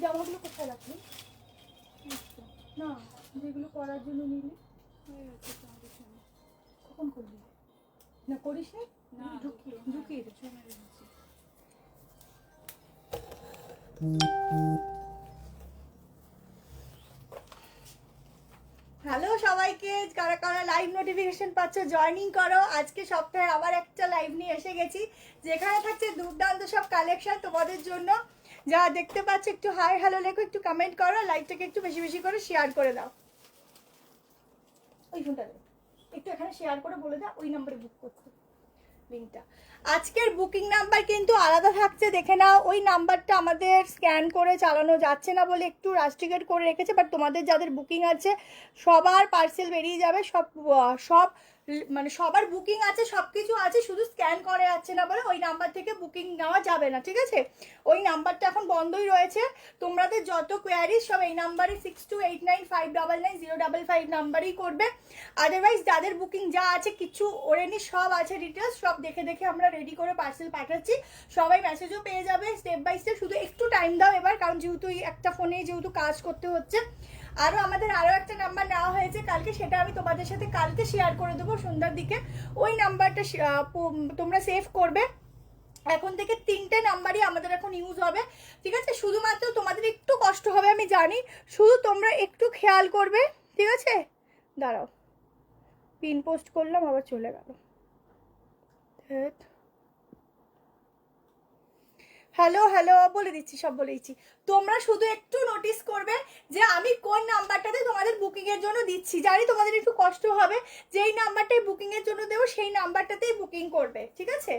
জামাগুলো কোথায় রাখলি? না, যেগুলো করার জন্য নিলি কখন করবি? না করিস না, ঢুকিয়ে রেখেছি। হ্যালো সবাইকে, কারা কারা লাইভ নোটিফিকেশন পাচ্ছ জয়েনিং করো। আজকে সপ্তাহে আবার একটা লাইভ নিয়ে এসে গেছি, যেখানে থাকছে দুর্দান্ত সব কালেকশন তোমাদের জন্য। যা দেখতে পাচ্ছ একটু হাই হ্যালো লেখো, একটু কমেন্ট করো, লাইভটাকে একটু বেশি বেশি করে শেয়ার করে দাও। ওই ফোনটা একটু এখানে শেয়ার করে বলে দাও ওই নাম্বারে বুক করতে লিঙ্কটা। আজকের বুকিং নাম্বার কিন্তু আলাদা থাকছে, দেখে নাও। ওই নাম্বারটা আমাদের স্ক্যান করে চালানো যাচ্ছে না বলে একটু রাস্ট্রিকেট করে রেখেছে, বাট তোমাদের যাদের বুকিং আছে সবার পার্সেল বেরিয়ে যাবে। সব মানে সবার বুকিং আছে, সব কিছু আছে, শুধু স্ক্যান করে যাচ্ছে না বলে ওই নাম্বার থেকে বুকিং নেওয়া যাবে না, ঠিক আছে? ওই নাম্বারটা এখন বন্ধই রয়েছে। তোমাদের যত কোয়ারিজ সব এই নাম্বারে 6289599055 নাম্বারই করবে। আদারওয়াইজ যাদের বুকিং যা আছে কিছু ওরেনি সব আছে ডিটেলস, সব দেখে দেখে আমরা রেডি করে পার্সেল পাঠাচ্ছি। সবাই মেসেজও পেয়ে যাবে স্টেপ বাই স্টেপ, শুধু একটু টাইম দাও এবার, কারণ যেহেতু একটা ফোনে যেহেতু কাজ করতে হচ্ছে। আমাদের আরও একটা নাম্বার নেওয়া হয়েছে কালকে, সেটা আমি তোমাদের সাথে কালকে শেয়ার করে দেবো সন্ধ্যার দিকে। ওই নাম্বারটা তোমরা সেভ করবে। এখন থেকে 3টে নাম্বারই আমাদের এখন ইউজ হবে, ঠিক আছে? শুধুমাত্র তোমাদের একটু কষ্ট হবে আমি জানি, শুধু তোমরা একটু খেয়াল করবে, ঠিক আছে? দাঁড়াও, পিন পোস্ট করলাম আবার চলে গেল। হ্যালো হ্যালো বলে দিচ্ছি, সব বলে দিচ্ছি। তোমরা শুধু একটু নোটিস করবে যে আমি কোন নাম্বারটাতে তোমাদের বুকিংয়ের জন্য দিচ্ছি। জানি তোমাদের একটু কষ্ট হবে, যেই নাম্বারটাই বুকিংয়ের জন্য দেবো সেই নাম্বারটাতেই বুকিং করবে, ঠিক আছে?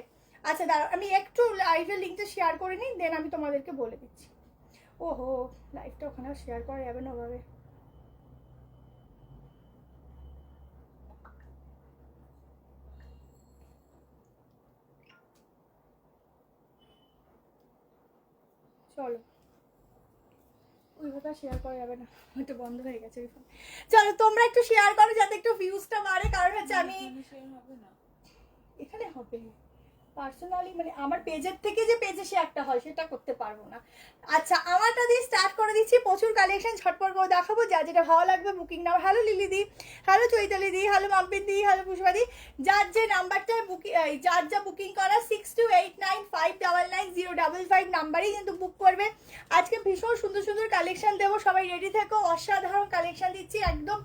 আচ্ছা দাঁড়াও, আমি একটু লাইভের লিঙ্কটা শেয়ার করে নিই, দেন আমি তোমাদেরকে বলে দিচ্ছি। ওহো, লাইভটা ওখানে শেয়ার করা যাবে না ওভাবে। চলো, ওইভাবে শেয়ার করা যাবে না, হয়তো বন্ধ হয়ে গেছে ওই ফোন। চলো তোমরা একটু শেয়ার করো যাতে একটু ভিউজটা বাড়ে, কারণ হচ্ছে আমি এখানে হবে পার্সোনালি, মানে আমার পেজের থেকে যে পেজে শেয়ারটা হয় সেটা করতে পারবো না। আচ্ছা, আমারটা দিয়ে স্টার্ট করে দিচ্ছি। প্রচুর কালেকশন ঝটপট করে দেখাবো, যা যেটা ভালো লাগবে বুকিং নাও। হ্যালো লিলি দি, হ্যালো চৈতালি দি, হ্যালো মাম্পিত দি, হ্যালো পুষ্পা দি। যার যে নাম্বারটা বুকিং, যার যা বুকিং করা 6289599055 নাম্বারেই কিন্তু বুক করবে। আজকে ভীষণ সুন্দর সুন্দর কালেকশন দেবো, সবাই রেডি থেকো। অসাধারণ কালেকশন দিচ্ছি একদম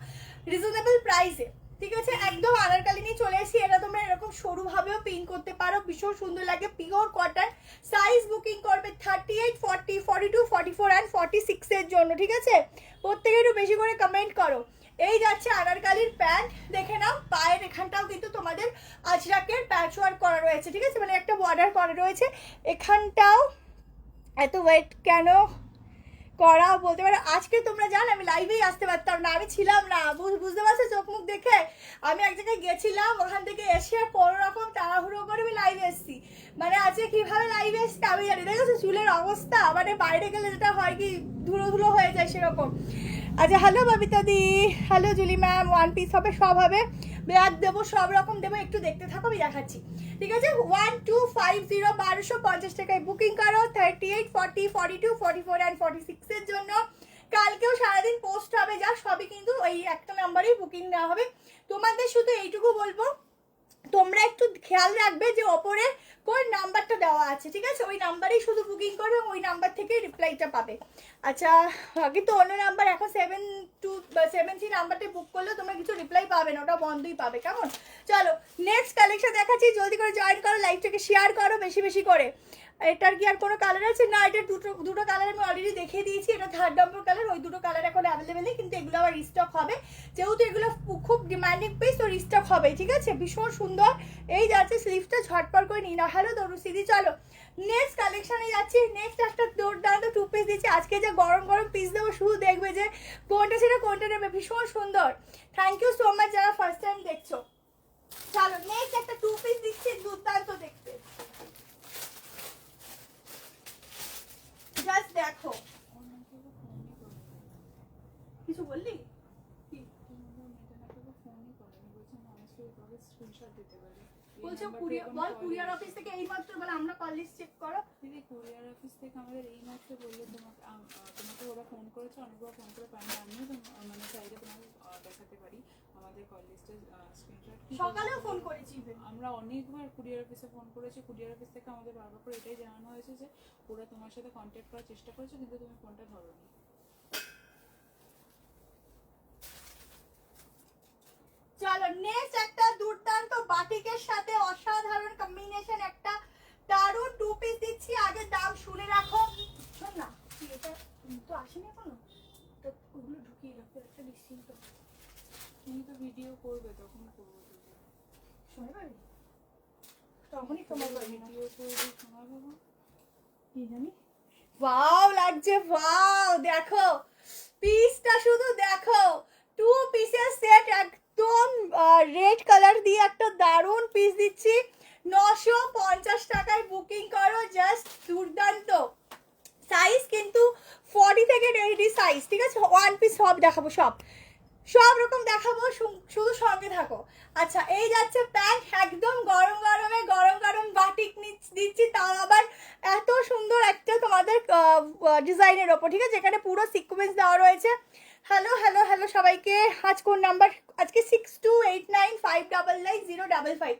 রিজনেবল প্রাইসে, ঠিক আছে? একদম আনারকালি নিয়ে চলে এসেছি। এটা তোমরা এরকম সরুভাবেও পিন করতে পারো, ভীষণ সুন্দর লাগে, পিওর কটন। সাইজ বুকিং করবে 38, 40, 42, 44 অ্যান্ড 46 এর জন্য, ঠিক আছে? প্রত্যেকে একটু বেশি করে কমেন্ট করো। এই যাচ্ছে আনারকালির প্যান্ট, দেখে নাও। পায়ের এখানটাও কিন্তু তোমাদের আজরাকের প্যাচ ওয়ার্ক করা রয়েছে, ঠিক আছে? মানে একটা বর্ডার করা রয়েছে এখানটাও। এত ওয়েট কেন করা বলতে পারো। আজকে তোমরা জানো আমি লাইভেই আসতে পারতাম না, আমি ছিলাম না, বুঝতে পারছো চোখ মুখ দেখে। আমি এক জায়গায় গেছিলাম, ওখান থেকে এসে কোনো রকম তাড়াহুড়ো করে আমি লাইভে এসেছি। মানে আজকে কিভাবে লাইভে এসছি আমি জানি। দেখেছো চুলের অবস্থা, মানে বাইরে গেলে যেটা হয় কি ধুলো ধুলো হয়ে যায় সেরকম। আচ্ছা, hello Babita di, hello Juli ma'am. One piece হবে, সব হবে, ব্ল্যাক দেবো, সব রকম দেবো, একটু দেখতে থাকো আমি দেখাচ্ছি, ঠিক আছে? 1250 1250 টাকায় বুকিং করো। 38, 40, 42, 44 অ্যান্ড 46 এর জন্য। কালকেও সারাদিন পোস্ট হবে, যা সবই কিন্তু ওই একটা নাম্বারেই বুকিং নেওয়া হবে। তোমাদের শুধু এইটুকু বলবো, তোমরা একটু খেয়াল রাখবে যে ওপরে কোন নাম্বারটা দেওয়া আছে, ঠিক আছে? ওই নাম্বারেই শুধু বুকিং করবে, ওই নাম্বার থেকে রিপ্লাইটা পাবে। আচ্ছা, কিন্তু অন্য নাম্বার এখন 7273 নাম্বারটা বুক করলেও তোমরা কিছু রিপ্লাই পাবে না, ওটা বন্ধই পাবে, কেমন? চলো নেক্সট কালেকশন দেখাচ্ছি, জলদি করে জয়েন করো, লাইভটাকে শেয়ার করো বেশি বেশি করে। এটার কি আর কোনো কালার আছে? না, এটা দুটো কালার আমি অলরেডি দেখিয়ে দিয়েছি। এটা 3rd নম্বর কালার, ওই দুটো কালার এখন অ্যাভেলেবেলই, কিন্তু এগুলো আবার রিস্টক হবে, যেহেতু এগুলো খুব ডিমান্ডিং পিস, তো রিস্টক হবে, ঠিক আছে? ভীষণ সুন্দর। এই যাচ্ছে স্লিভসটা, ঝটপট করে নিয়ে নাও। হ্যালো তরুশ্রী, চলো নেক্সট কালেকশনে যাচ্ছি। নেক্সট একটা দুর্দান্ত 2 পিস দিচ্ছি আজকে, যে গরম গরম পিস দেবো, শুধু দেখবে যে কোনটা সেটা কোনটা নেবে, ভীষণ সুন্দর। থ্যাংক ইউ সো মাচ যারা ফার্স্ট টাইম দেখছো। চলো নেক্সট একটা 2 পিস দিচ্ছি, দুর্দান্ত দেখতে, জাস্ট দেখো। কিছু বললি? স্ক্রিনশট দিতে পারি। বলছো কুরিয়ার অফিস থেকে এই মাত্র মানে আমরা কল লিস্ট চেক করো। দিদি কুরিয়ার অফিস থেকে আমাদের এই মাত্র বললো তোমাকে ওরা ফোন করেছে, অনেকবার ফোন করে পাইনি। আমিও মানে চাইলে তোমাকে দেখাতে পারি আমাদের কল লিস্টের স্ক্রিনশট। সকালেও ফোন করেছি, আমরা অনেকবার কুরিয়ার অফিসে ফোন করেছি। কুরিয়ার অফিস থেকে আমাদের বারবার করে এটাই জানানো হয়েছে যে ওরা তোমার সাথে কন্ট্যাক্ট করার চেষ্টা করেছে, কিন্তু তুমি ফোনটা ধরোনি। চলো নেক্সট একটা দুর্দান্ত বাটিকের সাথে অসাধারণ কম্বিনেশন, একটা দারুণ টু পিস দিচ্ছি। আগে দাম শুনে রাখো। শোন না, এটা তো আসেনি এখনো, তো ওগুলো ঢুকিয়ে রাখো একটা নিশ্চিন্ত। তুমি তো ভিডিও করবে, তখন করবো। সময় পাবি তখনই তোমার ভিডিও করবে, সময় পাবো কি জানি। ওয়াও লাগছে, ওয়াও দেখো পিসটা শুধু দেখো, টু পিসের সেট একদম রেড কালার দিয়ে একটা দারুণ পিস দিচ্ছি। 950 টাকায় বুকিং করো, জাস্ট দুর্দান্ত। সাইজ কিন্তু 40 থেকে রেডি সাইজ, ঠিক আছে। ওয়ান পিস সব দেখাবো, সব রকম দেখাবো, শুধু সঙ্গে থাকো। আচ্ছা এই যাচ্ছে প্যান্ট, একদম গরম গরম বাটিক দিচ্ছি, তাও আবার এত সুন্দর একটা তোমাদের ডিজাইনের ওপর, ঠিক আছে, যেখানে পুরো সিকোয়েন্স দেওয়া রয়েছে। হ্যালো হ্যালো হ্যালো সবাইকে। আজ কোন নাম্বার? আজকে 6289599055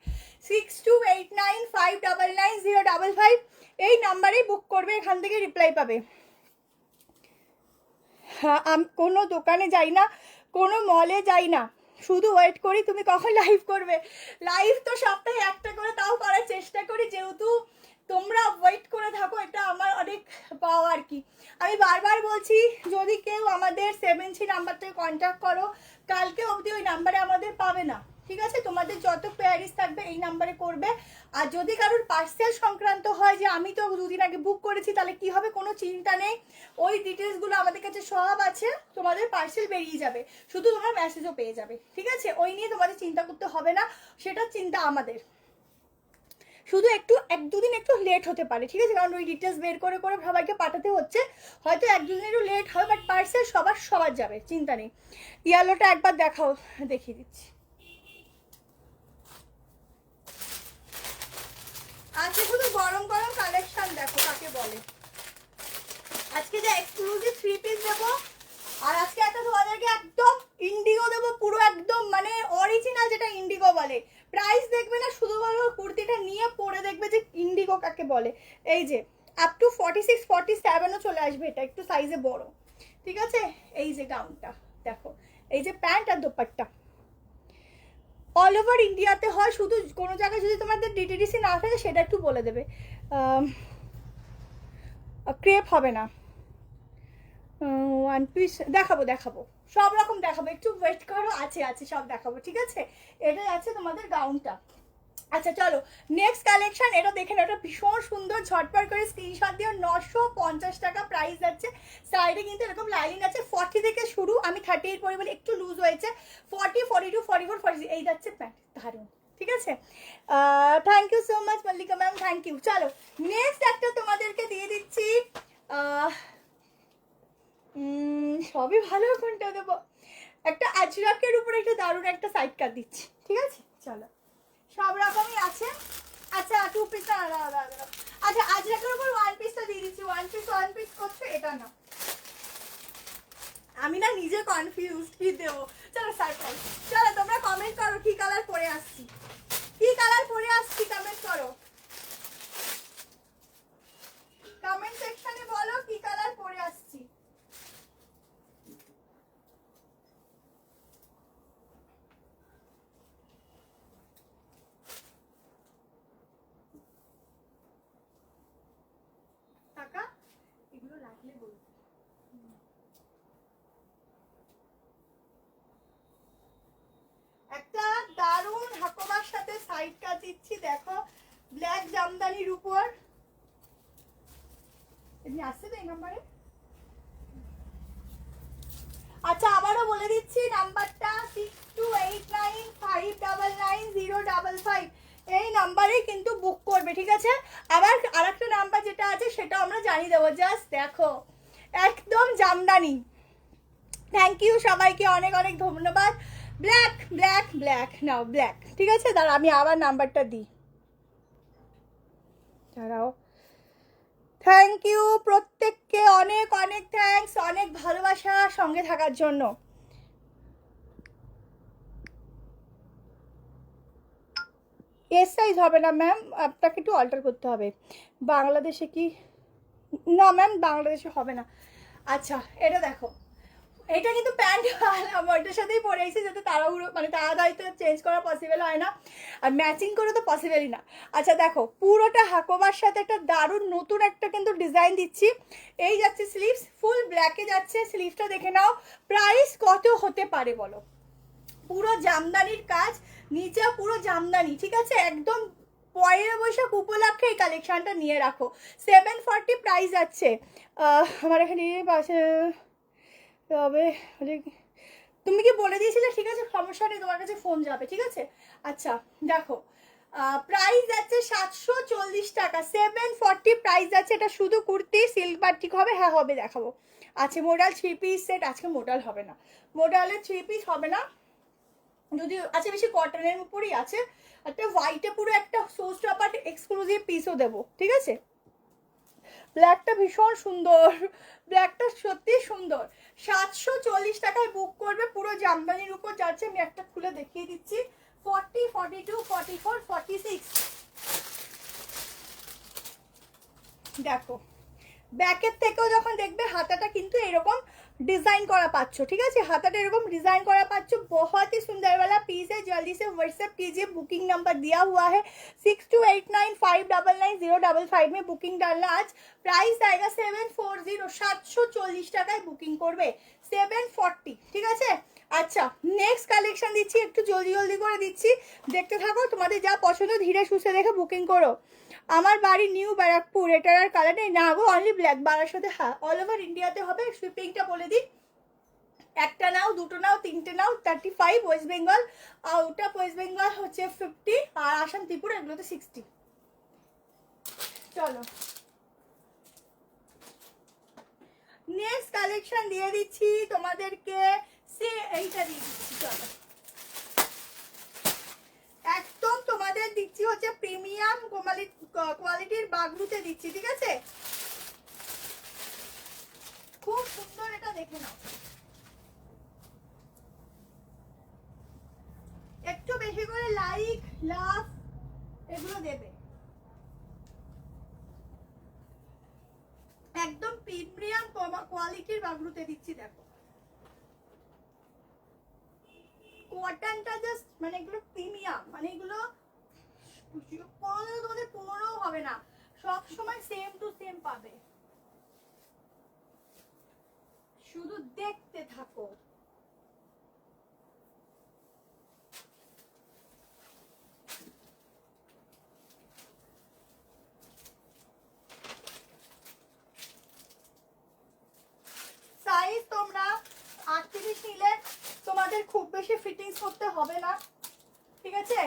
6289599055 এই নাম্বারেই বুক করবে, এখান থেকে রিপ্লাই পাবে। হ্যাঁ, আমি কোনো দোকানে যাই না, কোনো মলে যাই না, শুধু ওয়েট করি তুমি কখন লাইভ করবে। লাইভ তো সপ্তাহে একটা করে তাও করার চেষ্টা করি, যেহেতু তোমরা ওয়েট করে থাকো, এটা আমার অনেক পাওয়া আর কি। আমি বারবার বলছি, যদি কেউ আমাদের 7C নাম্বারটাকে কন্ট্যাক্ট করো, কালকে অবধি ওই নাম্বারে আমাদের পাবে না, ঠিক আছে। তোমাদের যত কোয়ারিজ থাকবে এই নাম্বারে করবে। আর যদি কারোর পার্সেল সংক্রান্ত হয় যে আমি তো দুদিন আগে বুক করেছি, তাহলে কি হবে, কোনো চিন্তা নেই, ওই ডিটেলসগুলো আমাদের কাছে সব আছে, তোমাদের পার্সেল বেরিয়ে যাবে, শুধু তোমরা মেসেজও পেয়ে যাবে, ঠিক আছে। ওই নিয়ে তোমাদের চিন্তা করতে হবে না, সেটা চিন্তা আমাদের। শুধু একটু 1-2 দিন একটু লেট হতে পারে, ঠিক আছে, কারণ ওই ডিটেলস বের করে সবাইকে পাঠাতে হচ্ছে, হয়তো 1-2 দিন একটু লেট হবে, বাট পার্সেল সবার যাবে, চিন্তা নেই। ইয়েলোটা একবার দেখাও, দেখিয়ে দিচ্ছি। আজকে শুধু গরম কালেকশন দেখো কাকে বলে। আজকে যে এক্সক্লুসিভ 3 পিস দেবো, আর আজকে একটা তোমাদেরকে একদম ইন্ডিগো দেবো, পুরো একদম মানে অরিজিনাল যেটা ইন্ডিগো বলে। প্রাইস দেখবে না, শুধু বলবো কুর্তিটা নিয়ে পরে দেখবে যে ইন্ডিগো কাকে বলে। এই যে আপ টু 46-47ও চলে আসবে, এটা একটু সাইজে বড়, ঠিক আছে। এই যে গাউনটা দেখো, এই যে প্যান্ট আর দোপাট্টা অল ওভার ইন্ডিয়াতে হয়, শুধু কোনো জায়গায় যদি তোমাদের ডিটিডিসি না থাকে সেটা একটু বলে দেবে, ক্রেপ হবে না। ওয়ান পিস দেখাবো, সব রকম দেখাবো, একটু ওয়েট করো, আছে সব দেখাবো, ঠিক আছে। এটা আছে তোমাদের গাউনটা। আচ্ছা চলো নেক্সট কালেকশন, এটা দেখে না, এটা ভীষণ সুন্দর, ঝটপট করে স্ক্রিনশট দিও। 950 টাকা প্রাইস যাচ্ছে। সাইডে কিন্তু এরকম লাইন আছে, 40 থেকে শুরু, আমি 38 পরি বলে একটু লুজ হয়েছে, 40, 42, 44, 46 এই যাচ্ছে প্যান্ট, দারুণ, ঠিক আছে। Thank you so much Mallika ma'am, thank you. চলো নেক্সট একটা তোমাদেরকে দিয়ে দিচ্ছি, সবই ভালো, কোনটা দেবো, একটা আজরাকের উপরে একটা দারুণ একটা সাইড কাট দিচ্ছি, ঠিক আছে। চলো সব রকমই আছে। আচ্ছা 2 পিসটা আলাদা, আচ্ছা আজরাকের উপর 1 পিসটা দিয়ে দিচ্ছি। 1 পিস করছে, এটা না, আমি না নিজে কনফিউজ কি দেবো। চলো সারপ্রাইজ। চলো তোমরা কমেন্ট করো কি কালার পরে আসছি, কমেন্ট করো, কমেন্ট সেকশনে বলো কি কালার পরে আসছি। টাকা এগুলো লাগলে বলবো। একটা দারুণ হাকোবার সাথে সাইড কাট দিচ্ছি, দেখো ব্ল্যাক জামদানির উপর। এমনি আসছে তো এই নাম্বারে। আচ্ছা আবারও বলে দিচ্ছি নাম্বারটা 6289599055, এই নাম্বারে কিন্তু বুক করবে, ঠিক আছে। আবার আরেকটা নাম্বার যেটা আছে সেটা আমরা জানিয়ে দেবো, জাস্ট দেখো একদম জামদানি। থ্যাংক ইউ সবাইকে, অনেক ধন্যবাদ। ব্ল্যাক ব্ল্যাক ব্ল্যাক নাও ব্ল্যাক, ঠিক আছে? দাঁড়া আমি আবার নাম্বারটা দিই, দাঁড়াও। থ্যাংক ইউ প্রত্যেককে, অনেক অনেক থ্যাঙ্কস, অনেক ভালোবাসা সঙ্গে থাকার জন্য। এস সাইজ হবে না ম্যাম, আপনাকে একটু অল্টার করতে হবে। বাংলাদেশে কি, না ম্যাম বাংলাদেশে হবে না। আচ্ছা এটা দেখো, এটা কিন্তু প্যান্ট আমার ওইটার সাথেই পরে এসেছি, যাতে তাড়াহুড়ো মানে তাড়াতাড়ি তো চেঞ্জ করা পসিবল হয় না, আর ম্যাচিং করে তো পসিবলই না। আচ্ছা দেখো পুরোটা হাকোবার সাথে একটা দারুণ নতুন একটা কিন্তু ডিজাইন দিচ্ছি। এই যাচ্ছে স্লিভস, ফুল ব্ল্যাকে যাচ্ছে, স্লিভসটা দেখে নাও। প্রাইস কত হতে পারে বলো? পুরো জামদানির কাজ, নিচে পুরো জামদানি, ঠিক আছে? একদম পয়লা বৈশাখ উপলক্ষে এই কালেকশনটা নিয়ে রাখো। 740 প্রাইস যাচ্ছে। আমার এখানে পাশে তবে তুমি কি বলে দিয়েছিলে? ঠিক আছে সমস্যা নেই, তোমার কাছে ফোন যাবে, ঠিক আছে? আচ্ছা দেখো প্রাইস যাচ্ছে 740 টাকা, 740 প্রাইস যাচ্ছে। এটা শুধু কুর্তি, সিল্ক বাটিক হবে, হ্যাঁ হবে দেখাবো। আচ্ছা মোডাল 3 পিস সেট, আজকে মোডাল হবে না, মোডালের 3 পিস হবে না যদি, আচ্ছা বেশি কটনের উপরই আছে। একটা হোয়াইটে পুরো একটা সোস টপার এক্সক্লুসিভ পিসও দেবো, ঠিক আছে? ব্ল্যাকটা ভীষণ সুন্দর, ব্ল্যাকটা সত্যি সুন্দর। 740 টাকায় বুক করবে, পুরো জামদানির উপর যাচ্ছে। আমি একটা খুলে দেখিয়ে দিচ্ছি, 40, 42, 44, 46। দেখো ব্যাকের থেকেও যখন দেখবে হাতাটা কিন্তু এরকম डिजाइन करा पाচ্ছো, ठीक है? हाथाटा एरकम डिजाइन करा पाচ্ছো, बहुत ही सुंदर वाला पीस है। जल्दी से व्हाट्सएप कीजिए, बुकिंग नंबर दिया हुआ है 6289599055 में बुकिंग डालना। आज प्राइस आएगा 740, 740 টাকায় বুকিং করবে, 740, ঠিক আছে? আচ্ছা নেক্সট কালেকশন দিচ্ছি, একটু জলদি জলদি করে দিচ্ছি, দেখতে থাকো। তোমাদের যা পছন্দ ধীরে সুস্থে দেখে বুকিং করো। আমার বাড়ি নিউ ব্যারাকপুর, এটার আর কালার নেই না গো, অনলি ব্ল্যাক। বারাসাতে হ্যাঁ অল ওভার ইন্ডিয়াতে হবে। শিপিংটা বলে দিই, একটা নাও, দুটো নাও, তিনটে নাও 35, West Bengal out of West Bengal হচ্ছে 50, আর আসাম ত্রিপুরা এগুলোতে 60। চলো নেক্সট কালেকশন দিয়ে দিচ্ছি তোমাদেরকে, সে এইটা দিয়ে দিচ্ছি। চলো একদম তোমাদের দিচ্ছি হচ্ছে প্রিমিয়াম কোয়ালিটির বাগরুতে দিচ্ছি, ঠিক আছে? খুব সুন্দর, এটা দেখে নাও। একটু বেশি করে লাইক লাভ এগুলো দেবে। একদম প্রিমিয়াম কোয়ালিটির বাগরুতে দিচ্ছি। দেখো কটনটা জাস্ট মানে এগুলো প্রিমিয়াম, মানে এগুলো কোনোদিনও তোমাদের পুরোনো হবে না, সব সময় সেম টু সেম পাবে। শুধু দেখতে থাকো। সাইজ তোমরা 38 নিলে তোমাদের খুব বেশি ফিটিংস করতে হবে না, ঠিক আছে?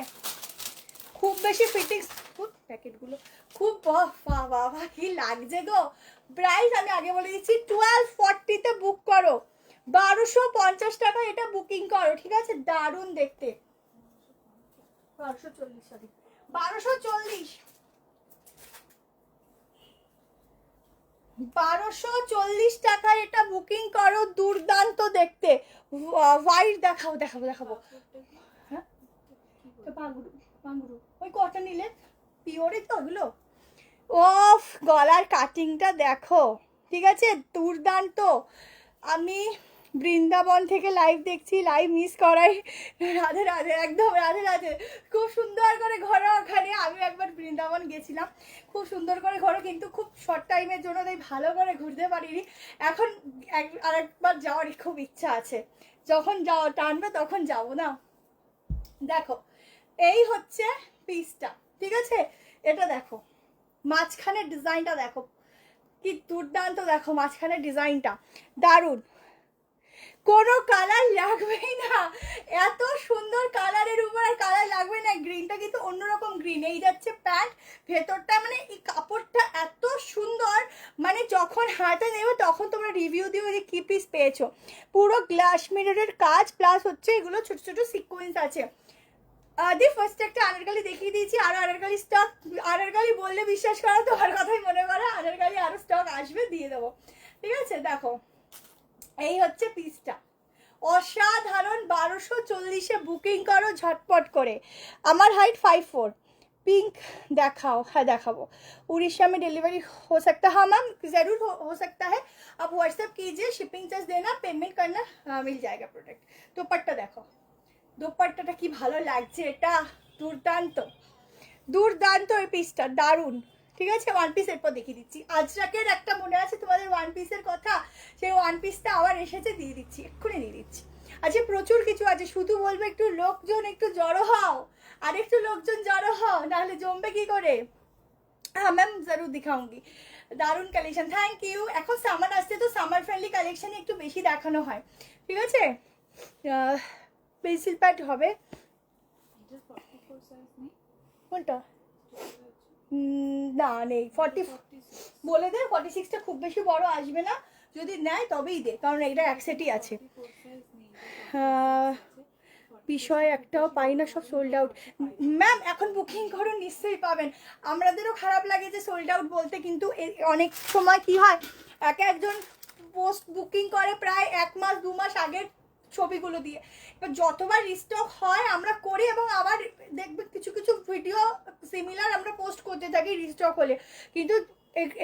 খুব বেশি ফিটিংস, প্যাকেটগুলো খুব বাবা কি লাগছে গো। প্রাইস আমি আগে বলে দিচ্ছি 1240 তে বুক করো, 1250 টাকা এটা বুকিং করো, ঠিক আছে? দারুণ দেখতে। 1240, সরি 1240, 1240 টাকা এটা বুকিং করো, দুর্দান্ত দেখতে। হোয়াইট দেখাবো দেখাবো দেখাবো। হ্যাঁ পাঙ্গুরু, পাঙ্গুরু ওই কটা নিলে পিওরে তো ওগুলো। ওফ গলার কাটিংটা দেখো, ঠিক আছে? দুর্দান্ত। আমি বৃন্দাবন থেকে লাইভ দেখছি, লাইভ মিস করাই। রাধে রাধে, একদম রাধে রাধে। খুব সুন্দর করে ঘোরো ওখানে, আমি একবার বৃন্দাবন গেছিলাম, খুব সুন্দর করে ঘোরো, কিন্তু খুব শর্ট টাইমের জন্য তাই ভালো করে ঘুরতে পারিনি। এখন আরেকবার যাওয়ার খুব ইচ্ছা আছে, যখন যাওয়া টানবে তখন যাবো না। দেখো এই হচ্ছে পিসটা, ঠিক আছে? এটা দেখো মাঝখানের ডিজাইনটা দেখো কি দুর্দান্ত, দেখো মাঝখানের ডিজাইনটা দারুণ, কোনো কালার লাগবেই না, এত সুন্দর কালারের উপর আর কালার লাগবে না। গ্রিনটা কিন্তু অন্যরকম গ্রিন। এই যাচ্ছে প্যান্ট, ভেতরটা মানে এই কাপড়টা এত সুন্দর, মানে যখন হাতে নেবে তখন তোমরা রিভিউ দিও যে কি পিস পেয়েছো। পুরো গ্লাস মিররের কাজ, প্লাস হচ্ছে এগুলো ছোট ছোট সিকোয়েন্স আছে। দি ফার্স্ট একটা আনারকলি দেখিয়ে দিয়েছি, আরো আনারকলি স্টক, আনারকলি বললে বিশ্বাস করো, তোমার কথাই মনে করো, আনারকলি আরো স্টক আসবে, দিয়ে দেবো, ঠিক আছে। দেখো এই হচ্ছে পিসটা, অসাধারণ। 1240-এ বুকিং করো ঝটপট করে। আমার হাইট 5'4", पिंक देखाओ, हाँ देखाबो। उड़ीसा में डिलीवरी हो सकता है? हाँ मैम ज़रूर हो सकता है, आप व्हाट्सएप कीजिए, शिपिंग चार्ज देना, पेमेंट करना, मिल जाएगा प्रोडक्ट। दुपट्टा देखो, दुपट्टाটা কি ভালো লাগছে, এটা দুর্দান্ত দুর্দান্ত। এই পিসটা দারুণ, ঠিক আছে। ওয়ান পিস এরপর দেখিয়ে দিচ্ছি। আজরাকের একটা মনে আছে তোমাদের ওয়ান পিসের কথা, সেই ওয়ান পিসটা আবার এসেছে, দিয়ে দিচ্ছি, এক্ষুনি দিয়ে দিচ্ছি। আজকে প্রচুর কিছু আছে, শুধু বলবো একটু লোকজন একটু জড়ো হও, আর একটু লোকজন জড়ো হও, নাহলে জমবে কি করে। হ্যাঁ ম্যাম জরুর দিখাউঙ্গি। দারুণ কালেকশন, থ্যাংক ইউ। এখন সামার আসছে তো সামার ফ্রেন্ডলি কালেকশনই একটু বেশি দেখানো হয়, ঠিক আছে। পেন্সিল প্যাড হবে এটা 44 সাইজ নেই, কোনটা? না নেই, 40 বলে দে। 46টা খুব বেশি বড় আসবে না, যদি নেয় তবেই দে, কারণ এটা এক সেটই আছে। বিষয় একটাও পাই না, সব সোল্ড আউট। ম্যাম এখন বুকিং করুন, নিশ্চয়ই পাবেন। আমাদেরও খারাপ লাগে যে সোল্ড আউট বলতে, কিন্তু অনেক সময় কি হয়, একজন পোস্ট বুকিং করে প্রায় 1 মাস 2 মাস আগের ছবিগুলো দিয়ে। এবার যতবার রিস্টক হয় আমরা করি, এবং আবার দেখবে কিছু কিছু ভিডিও সিমিলার আমরা পোস্ট করতে থাকি রিস্টক হলে, কিন্তু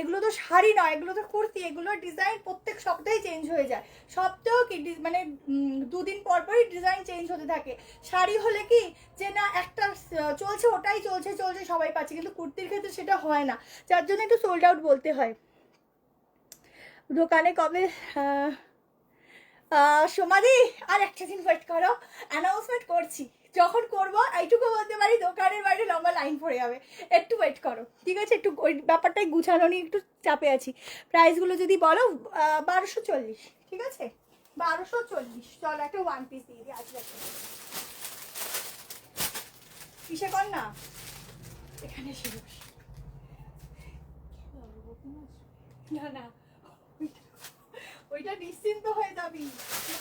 এগুলো তো শাড়ি নয়, এগুলো তো কুর্তি, এগুলোর ডিজাইন প্রত্যেক সপ্তাহে চেঞ্জ হয়ে যায়। সপ্তাহ কি মানে 2 দিন পর পরই ডিজাইন চেঞ্জ হতে থাকে। শাড়ি হলে কি যে না একটা চলছে ওটাই চলছে চলছে সবাই পাচ্ছে, কিন্তু কুর্তির ক্ষেত্রে সেটা হয় না, যার জন্য একটু সোল্ড আউট বলতে হয়। দোকানে কবে সোমাদি আর একটা দিন ওয়েট করো, অ্যানাউন্সমেন্ট করছি, যখন করবো এইটুকু বলতে পারি, দোকানের বাইরে লম্বা লাইন পড়ে যাবে, একটু ওয়েট করো, ঠিক আছে। একটু ওই ব্যাপারটাই গুছানো নিয়ে একটু চাপে আছি। প্রাইসগুলো যদি বলো 1240, ঠিক আছে 1240। চলো একটা ওয়ান পিস দিয়ে দিই, আজকে কিসে কর না, এখানে শুরু না না, ওইটা নিশ্চিন্ত হয়ে যাবি,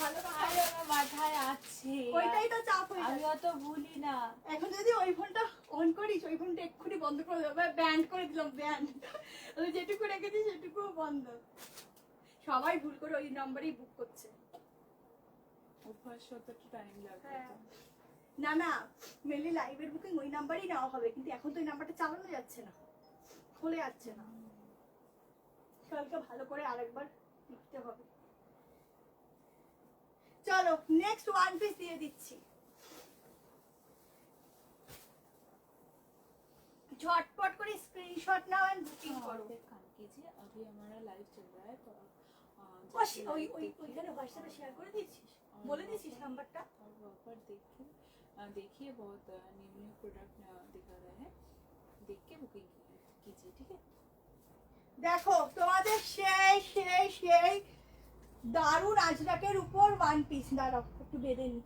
ভালো কথা মাথায় আছে, ওইটাই তো চাপ হয়ে আমি যায়। অত ভুলি না। এখন যদি ওই ফোনটা অন করিস, ওই ফোনটা এক্ষুনি বন্ধ করে দেবো, ব্যান্ড করে দিলাম, ব্যান্ড। ওই যেটুকু রেখেছি সেটুকুও বন্ধ। সবাই ভুল করে ওই নাম্বারেই বুক করছে। অভ্যাস হতে একটু টাইম লাগবে। হ্যাঁ। না না, মেনলি লাইভের বুকিং ওই নাম্বারই নেওয়া হবে, কিন্তু এখন তো ওই নাম্বারটা চালানো যাচ্ছে না, খুলে যাচ্ছে না। কালকে ভালো করে আরেকবার লিখতে হবে। চলো নেক্সট ওয়ান পিস দিয়ে দিচ্ছি, झटपट করে স্ক্রিনশট নাও এন্ড বুকিং করো। कीजिए अभी हमारा लाइव चल रहा है तो ওই ওইখানে হোয়াটসঅ্যাপে শেয়ার করে দিয়েছিস, বলে দিয়েছিস নাম্বারটা। और वहाँ पर देखिए बहुत न्यू न्यू प्रोडक्ट दिखा रहे हैं, देख के बुकिंग कीजिए, ठीक है। দেখো তোমাদের সেই সেই সেই দারুণ আজরাকের উপর ওয়ান পিস, দাঁড়াও একটু বেঁধে নি,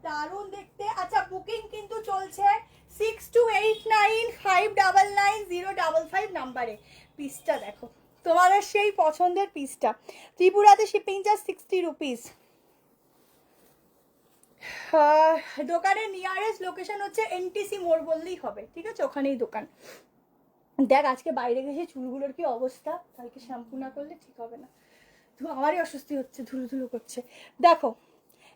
দারুণ দেখতে। আচ্ছা বুকিং কিন্তু চলছে 6289599055 নাম্বারে। পিসটা দেখো, তোমাদের সেই পছন্দের পিসটা। ত্রিপুরাতে শিপিং চার্জ 60 রুপিস। দোকানের নিয়ারেস্ট লোকেশন হচ্ছে এনটিসি মোড় বললেই হবে, ঠিক আছে, ওখানেই দোকান। দেখ আজকে বাইরে গেছে, চুলগুলোর কি অবস্থা, কালকে শ্যাম্পু না করলে ঠিক হবে না। তো আমারই অস্বস্তি হচ্ছে, ধুলো ধুলো করছে। দেখো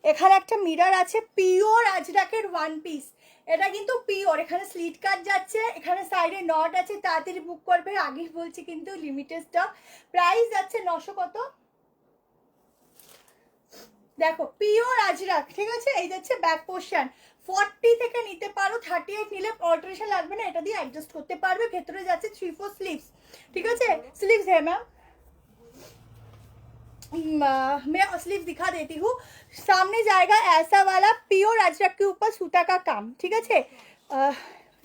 এখানে একটা মিরর আছে, পিওর আজরাকের ওয়ান পিস, এটা কিন্তু পিওর। এখানে স্লিট কাট যাচ্ছে, এখানে সাইডে নট আছে, তাড়াতাড়ি বুক করবে, আগেই বলছি কিন্তু লিমিটেড স্টক। প্রাইস যাচ্ছে 900 কত, দেখো পিওর আজরাক, ঠিক আছে। এই যাচ্ছে ব্যাক পোর্শন, 40 থেকে নিতে পারো, 38 নিলে অল্টারেশন লাগবে না, এটা দিয়ে অ্যাডজাস্ট করতে পারবে। ভেতরে যাচ্ছে 3-4 স্লিভস, ঠিক আছে। স্লিভস হ্যাঁ ম্যাম, मैं स्लीव दिखा देती हूँ। सामने जाएगा ऐसा वाला प्योर अजरक के ऊपर सूता का काम, ठीक है।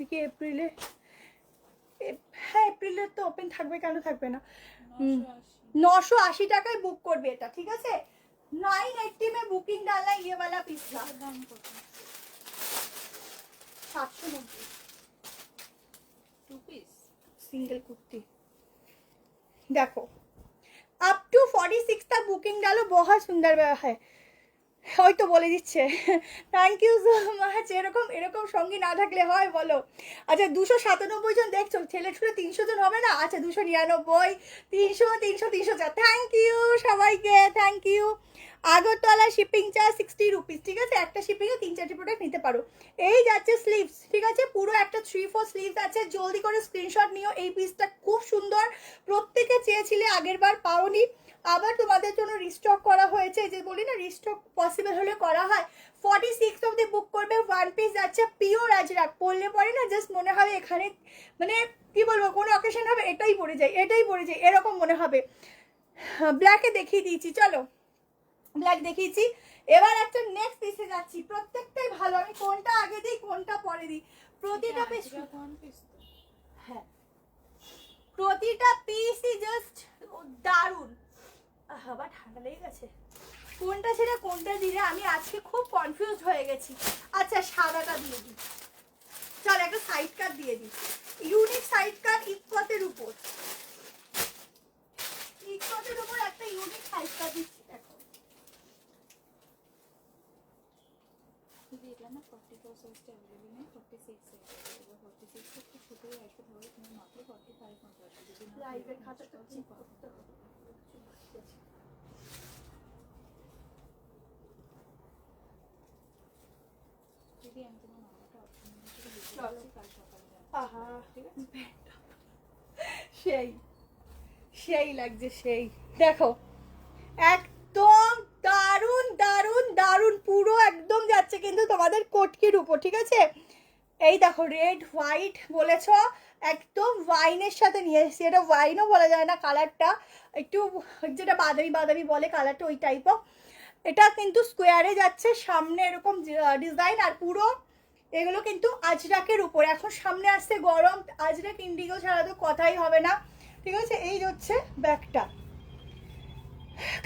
ये एप्रिले, হ্যাঁ এপ্রিলের তো ওপেন থাকবে, কেন থাকবে না। 980 টাকায় বুক করবে এটা, ঠিক আছে। 980 में बुकिंग डालना ये वाला पीस का। 790 2 পিস सिंगल कुर्ती। देखो अप टू 46 तक बुकिंग डालो, बहुत सुंदर है। হয়তো বলে দিচ্ছে। Thank you so much. এরকম এরকম সঙ্গী না থাকলে হয় বলো? আচ্ছা 297 জন দেখছো, ছেলে ছুড়ে 300 জন হবে না? আচ্ছা 299, 300, 300, 304। থ্যাংক ইউ সবাইকে, thank you. Agartala shipping charge 60 rupees, ঠিক আছে? একটা শিপিংয়ে 3-4টি প্রোডাক্ট নিতে পারো। এই যাচ্ছে স্লিভস, ঠিক আছে? পুরো একটা 3-4 স্লিভস আছে, জলদি করে স্ক্রিনশট নিও। এই পিসটা খুব সুন্দর, প্রত্যেকে চেয়েছিলে, আগের বার পাওনি, আবার তোমাদের জন্য রিস্টক করা হয়েছে। যে বলি না রিস্টক পসিবল হলে করা হয়। 46 অবধি বুক করবে। ওয়ান পিস যাচ্ছে পিওর আজরাক, পরলে পরে না জাস্ট মনে হবে এখানে মানে কি বলবো, কোনো অকেশন হবে এটাই পরে যায়, এটাই পরে যায়, এরকম মনে হবে। ব্ল্যাকে দেখিয়ে দিয়েছি, চলো ব্ল্যাক দেখিয়েছি। এবার একটা নেক্সট পিসে যাচ্ছি। প্রত্যেকটাই ভালো, আমি কোনটা আগে দিই কোনটা পরে দিই, প্রতিটা পিস। হ্যাঁ প্রতিটা পিসই জাস্ট দারুণ। আবার ঠান্ডা লেগে গেছে, কোনটা ছেড়ে কোনটা দিলে আমি আজকে খুব কনফিউজ হয়ে গেছি। আচ্ছা সাদাটা দিয়ে দিই, চল একটা সাইড কাট দিয়ে দিই। ইউনিক সাইড কাট ইকতের উপর, ইকতের উপর একটা ইউনিক সাইড কাট দিচ্ছি। দেখো এটা না 44 সাইজটা अवेलेबल নেই, 46 সাইজ আছে। 46 একটু ছোটই আসবে, তাহলে তুমি মাত্র 45 মতো আসবে। যদি না লাইভের খাতাটা চেক করতে হবে। দিদি আমি তোমার নাম্বারটা অপশন থেকে লিখে চলো। দিচ্ছি, কাল সকালে যাবো, আহা ঠিক আছে? সেই সেই লাগছে সেই। দেখো একদম দারুণ দারুণ দারুণ, পুরো একদম যাচ্ছে কিন্তু তোমাদের কোটকির উপর, ঠিক আছে? এই দেখো রেড হোয়াইট বলেছ, একদম ওয়াইনের সাথে নিয়ে এসেছি। এটা ওয়াইনও বলা যায় না, কালারটা একটু যেটা বাদামি বাদামি বলে কালারটা, ওই টাইপ অফ। এটা কিন্তু স্কোয়ারে যাচ্ছে, সামনে এরকম ডিজাইন, আর পুরো এগুলো কিন্তু আজরাকের উপর। এখন সামনে আসছে গরম, আজরাক ইন্ডিগো ছাড়া তো কথাই হবে না, ঠিক আছে? এই হচ্ছে ব্যাগটা,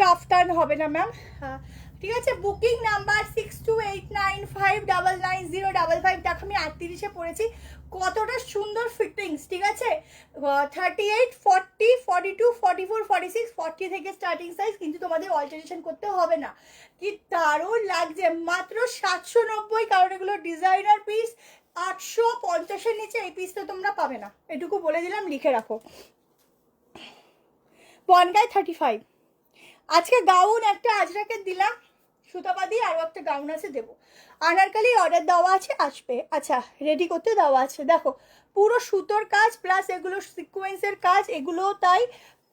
কাফতান হবে না ম্যাম, হ্যাঁ ঠিক আছে? Booking number 6289599055। দেখো আমি 38-এ পড়েছি, কতটা সুন্দর ফিটিংস, ঠিক আছে? 38, 40, 42, 44, 46, 40 থেকে স্টার্টিং সাইজ, কিন্তু তোমাদের অল্টারেশন করতে হবে না। কি দারুণ লাগছে, মাত্র 790। কারণ এগুলো ডিজাইনার পিস, 850-এর নিচে এই পিসটা তোমরা পাবে না, এটুকু বলে দিলাম, লিখে রাখো। বনগাই 35। আজকে গাউন একটা আজরাকের দিলাম, সুতাবাদি আরও একটা গাউন আছে দেবো। আনারকালি অর্ডার দেওয়া আছে, আসবে। আচ্ছা রেডি করতে দেওয়া আছে। দেখো পুরো সুতোর কাজ প্লাস এগুলো সিকোয়েন্সের কাজ, এগুলো তাই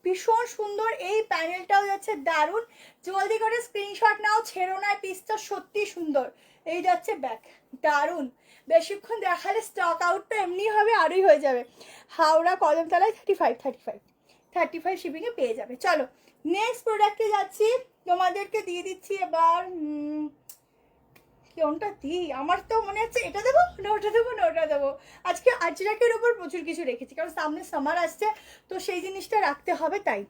ভীষণ সুন্দর। এই প্যানেলটাও যাচ্ছে দারুণ, জলদি করে স্ক্রিনশট নাও, ছেড়ো না, পিসটা সত্যি সুন্দর। এই যাচ্ছে ব্যাক, দারুণ। বেশিক্ষণ দেখালে স্টক আউট তো এমনি হবে, আরই হয়ে যাবে। হাওড়া কদমতলায় 35 শিপিংয়ে পেয়ে যাবে। চলো নেক্সট প্রোডাক্টে যাচ্ছি, তোমাদেরকে দিয়ে দিচ্ছি এবার। কোনটা দিই, আমার তো মনে হচ্ছে এটা দেবো না ওটা দেবো না ওটা দেবো। আজকে আজরাকের ওপর প্রচুর কিছু রেখেছি, কারণ সামনে সামার আসছে, তো সেই জিনিসটা রাখতে হবে, তাই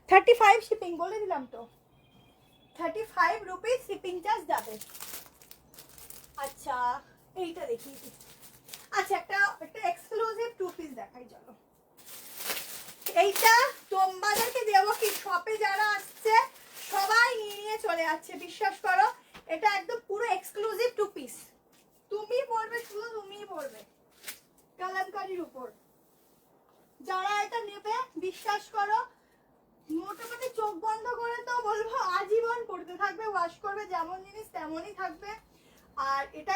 35 শিপিং বলে দিলাম তো, 35 রুপিস শিপিং চার্জ যাবে। আচ্ছা এইটা দেখিয়ে দিই। আচ্ছা একটা এক্সক্লুসিভ 2 পিস দেখাই, চলো। এইটা তোমাদেরকে দেবো কি, শপে যারা আসছে সবাই নিয়ে নিয়ে চলে যাচ্ছে, বিশ্বাস করো। এটা একদম পুরো এক্সক্লুসিভ 2 পিস, তুমি পরবে, শুধু তুমিই পরবে, কালামকারীর উপর। যারা এটা নেবে বিশ্বাস করো, মোটামুটি চোখ বন্ধ করে তো বলবো আজীবন পড়তে থাকবে, ওয়াশ করবে, যেমন জিনিস তেমনই থাকবে। আর এটা